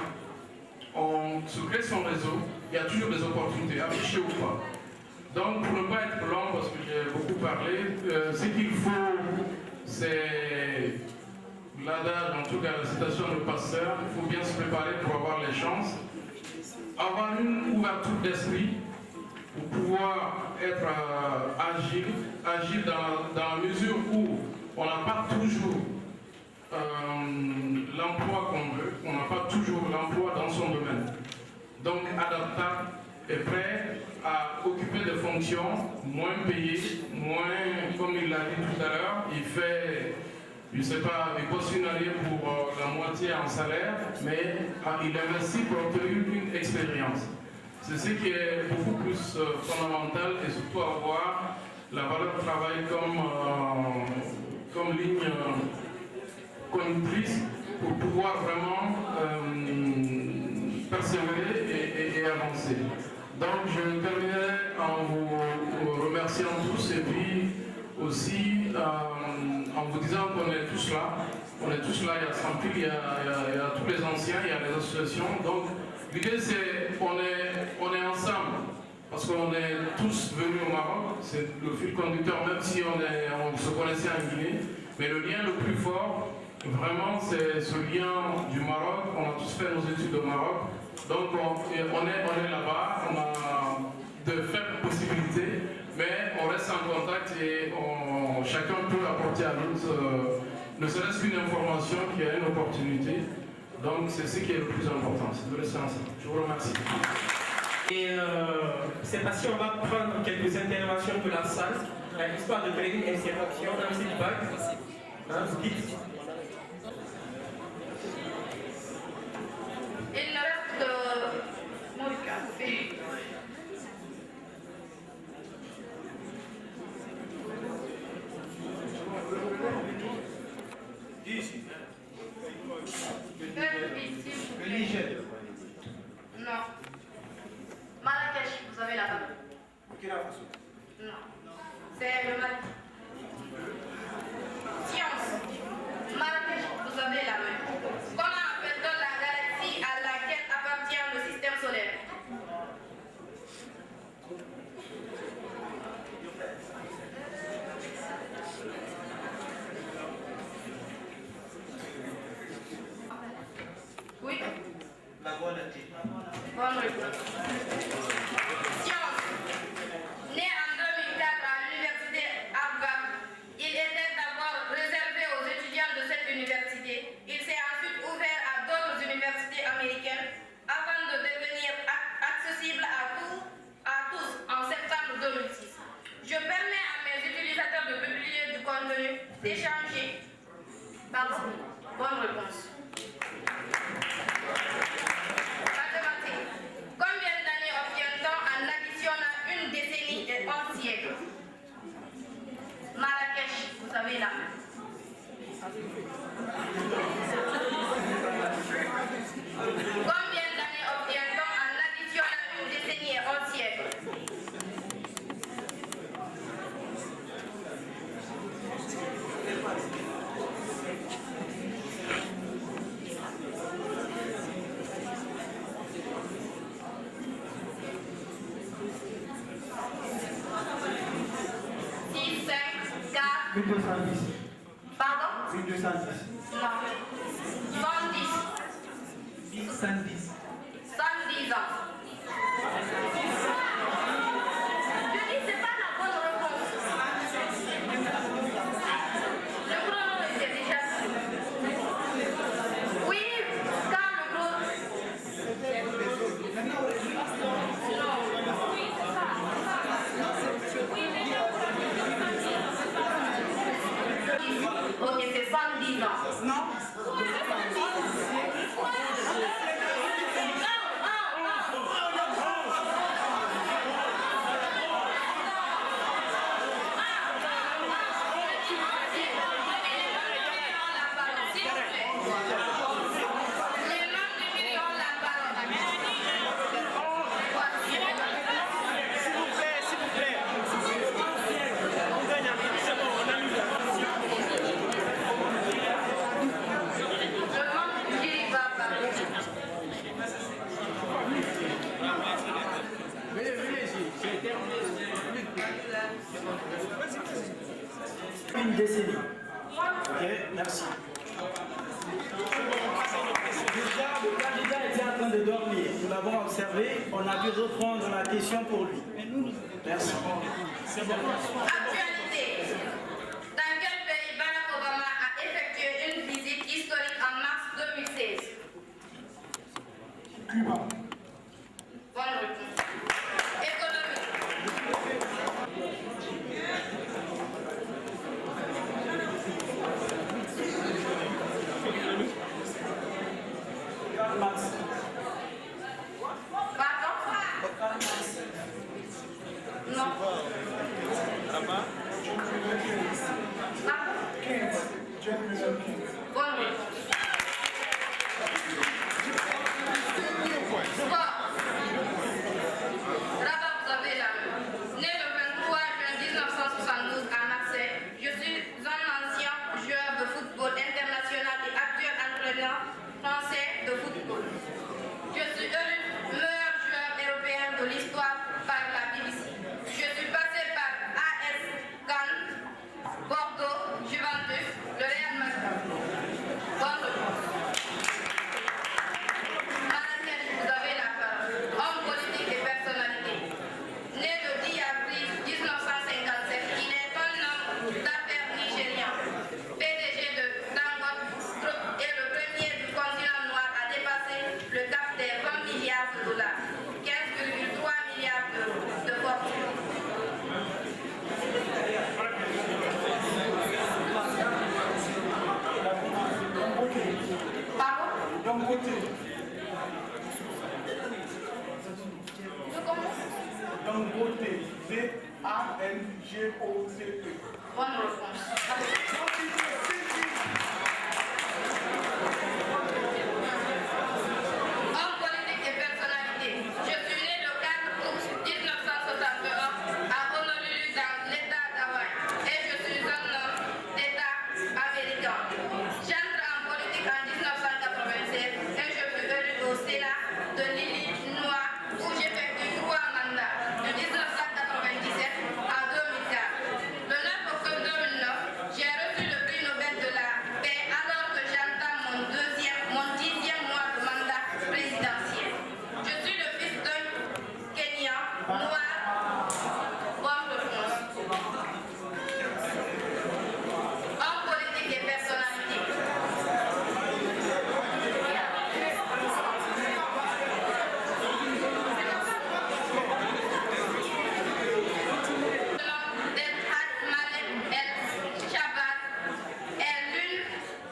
on se crée son réseau, il y a toujours des opportunités, affichées ou pas. Donc, pour ne pas être long, parce que j'ai beaucoup parlé, ce qu'il faut, c'est l'adage, en tout cas la citation de Pasteur, il faut bien se préparer pour avoir les chances, avoir une ouverture d'esprit pour pouvoir être agile dans la mesure où on n'a pas toujours l'emploi qu'on veut, on n'a pas toujours l'emploi dans son domaine. Donc, adaptable et prêt à occuper des fonctions moins payées, moins, comme il l'a dit tout à l'heure, il fait, je ne sais pas, il bosse une année pour la moitié en salaire, mais il investit pour obtenir une expérience. C'est ce qui est beaucoup plus fondamental et surtout avoir la valeur de travail comme ligne conductrice pour pouvoir vraiment persévérer et avancer. Donc je terminerai en vous remerciant tous et puis aussi en vous disant qu'on est tous là. On est tous là, il y a Sampil, il y a tous les anciens, il y a les associations. Donc l'idée c'est qu'on est ensemble. Parce qu'on est tous venus au Maroc, c'est le fil conducteur, même si on se connaissait en Guinée. Mais le lien le plus fort, vraiment, c'est ce lien du Maroc. On a tous fait nos études au Maroc. Donc on est là-bas, on a de faibles possibilités, Mais on reste en contact et chacun peut apporter à l'autre, ne serait-ce qu'une information qui a une opportunité. Donc c'est ce qui est le plus important, c'est de rester ensemble. Je vous remercie. Et c'est parce qu'on va prendre quelques interventions de la salle, histoire de créer une interaction dans cette vague. Il ne reste que mon café. Non. Marrakech, vous avez la parole. Burkina Faso. Non. C'est le Mali. Science. Marrakech, vous avez la main. Comment appelle-t-on la galaxie à laquelle appartient le système solaire? Oui. La Voie lactée. Bonne réponse. Science. Né en 2004 à l'université Harvard, il était d'abord réservé aux étudiants de cette université. Il s'est ensuite ouvert à d'autres universités américaines avant de devenir accessible à tous en septembre 2006. Je permets à mes utilisateurs de publier du contenu, d'échanger. Pardon. Bonne réponse. Mathématiques. Combien d'années obtient-on en additionnant une décennie et un siècle? Marrakech, vous avez la main. Combien d'années obtient-on en additionnant une décennie et un siècle? Pardon? 1210. Non. 110. 110. 110 ans. Je dis, c'est pas la bonne réponse. Le chrono était déjà. Oui, quand le chrono. Non. Oui, c'est ça. Oui, mais ok, c'est 110 ans. Non? Une décennie. Ok, merci. Déjà, le candidat était en train de dormir. Nous l'avons observé. On a dû reprendre la question pour lui. Merci. Actualité. Dans quel pays Barack Obama a effectué une visite historique en mars 2016? Cuba. Bonne réponse. Économie. Pardon? Non. Dangote. Dangote. D-A-N-G-O-T-E. Bonne réponse. Homme politique et personnalité. Je suis né le 4 août 1961 à Honolulu dans l'État d'Hawaï et je suis un homme d'État américain. J'entre en politique en 1996 et je suis élu au Sénat de l'Illinois où j'effectue 3 mandats de 1997 à 2004. Le 9 octobre 2009, j'ai reçu le prix Nobel de la paix alors que j'entame mon 10e mois de mandat présidentiel. Je suis le fils d'un Kenyan noir. Bonne réponse. Homme politique et personnalité. Est l'une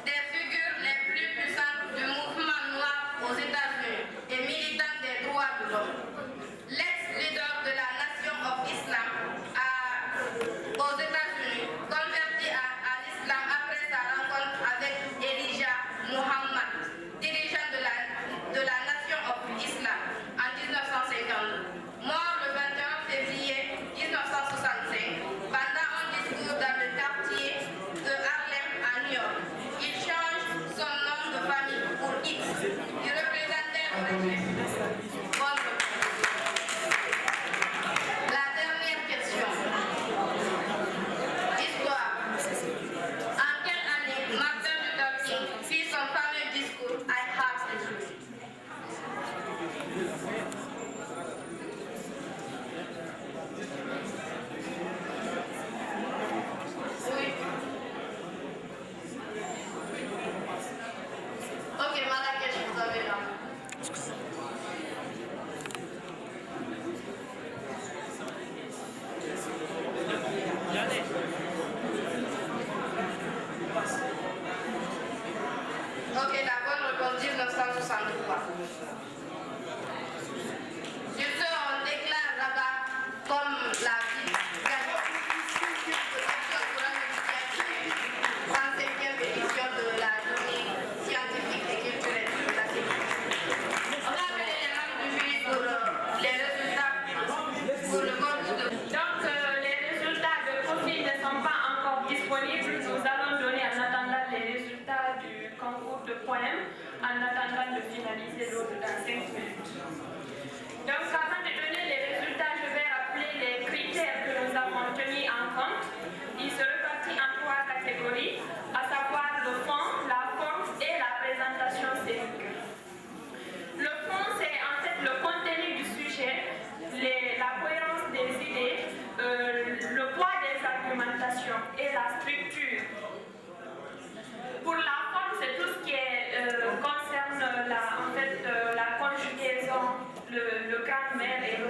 des figures les plus puissantes du mouvement noir aux États-Unis et militant des droits de l'homme. L'ex-leader de la Nation of Islam aux États-Unis, converti à l'islam après sa rencontre avec Elijah Muhammad, dirigeant de la Nation of Islam en 1952. Mort le 21 février 1965 pendant un discours dans le quartier de Harlem à New York. Il change son nom de famille pour X. Il représentait le régime. Bonne réponse. La dernière question. Histoire. En quelle année Martin Luther King fit son fameux discours I Have a Dream? Oui. Ok, Marrakech, vous avez là. Ok, la bonne réponse 1963. Je sais, on déclare là-bas comme la ville gagnante. 35e édition de la journée scientifique et culturelle de la Série. On va appeler les membres du jury pour les résultats pour le vote de... Donc, les résultats de profil ne sont pas encore disponibles. Nous allons donner en attendant les résultats du concours de poèmes, en attendant de finaliser l'autre dans 5 minutes. Donc, avant de donner les résultats, je vais rappeler les critères que nous avons tenus en compte. Ils se répartissent en 3 catégories, à savoir le fond, la forme et la présentation scénique. Le fond, c'est en fait le contenu du sujet, la cohérence des idées, le poids des argumentations et la structure. Pour la forme, c'est tout ce qui concerne la conjugaison, le grammaire et le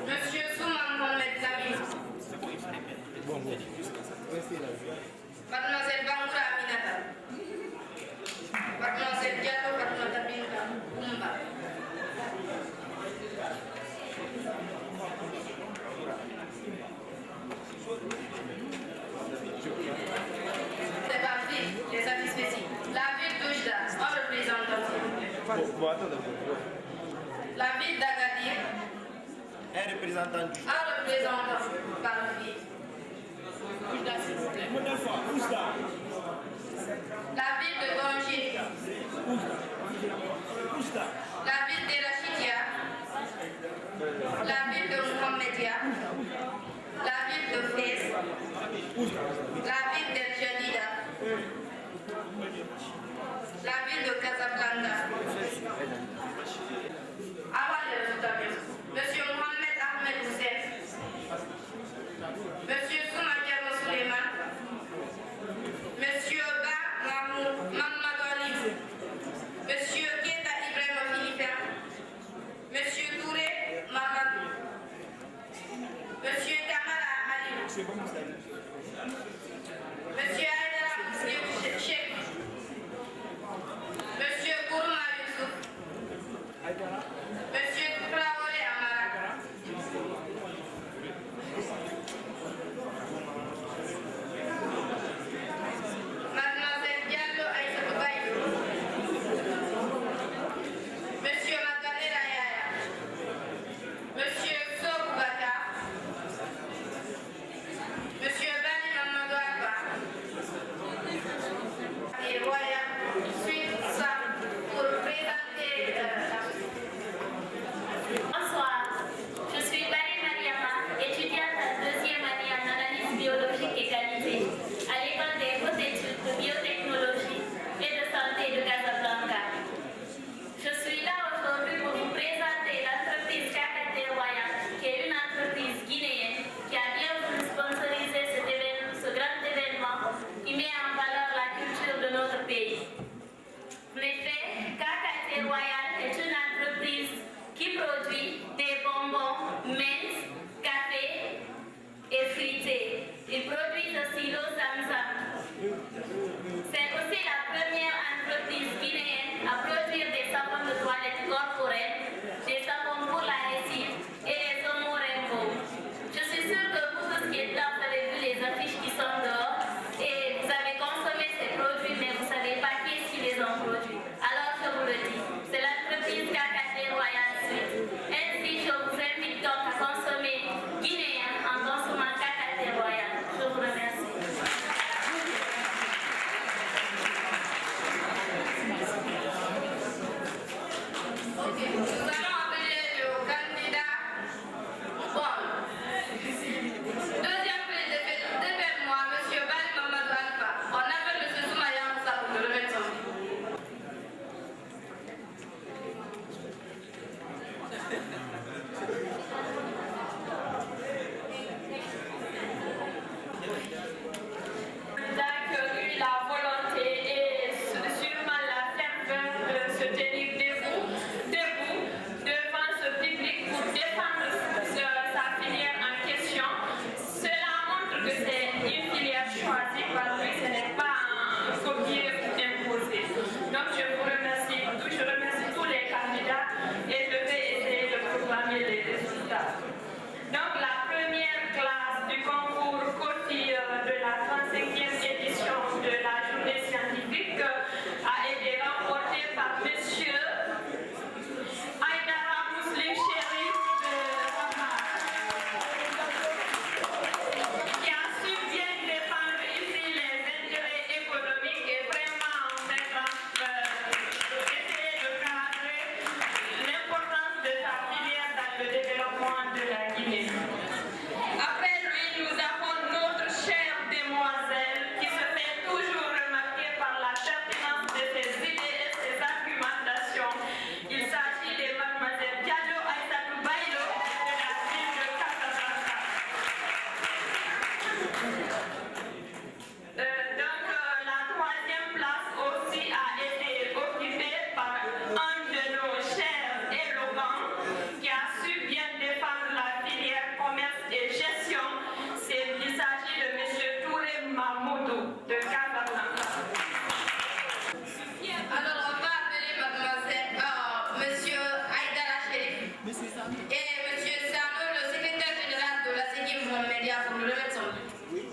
Monsieur Souman Mohamed Lamine. Mademoiselle Bangoura Aminata. Mademoiselle Diallo Fatmata Binta Oumba. C'est pas ville, les satisfaits. La ville d'Oujda, en représentant. La ville d'Agadir. Un représentant. Un représentant par ville. La ville de Gonjé. La ville de Rachidia. La ville de Mohamedia. La ville de Fès. La ville de Jadida. La ville de Casablanca. Avant les résultats, Monsieur Mohamed Ahmed Hussein. Monsieur Soumadia Suleiman. Monsieur Ba Mamadou Ali. Monsieur Keta Ibrahim Philippe. Monsieur Touré Mamadou. Monsieur Kamara Ali. Monsieur Aïdara Cheikh. Monsieur Gourma Youssouf. Monsieur Traoré Amara. Mademoiselle Diallo Aïssatou Baye. Monsieur Magalera Yaya. Monsieur Sob Baka. Monsieur Bani Mamadou Abba. Yves Von Média pour le remettre son but.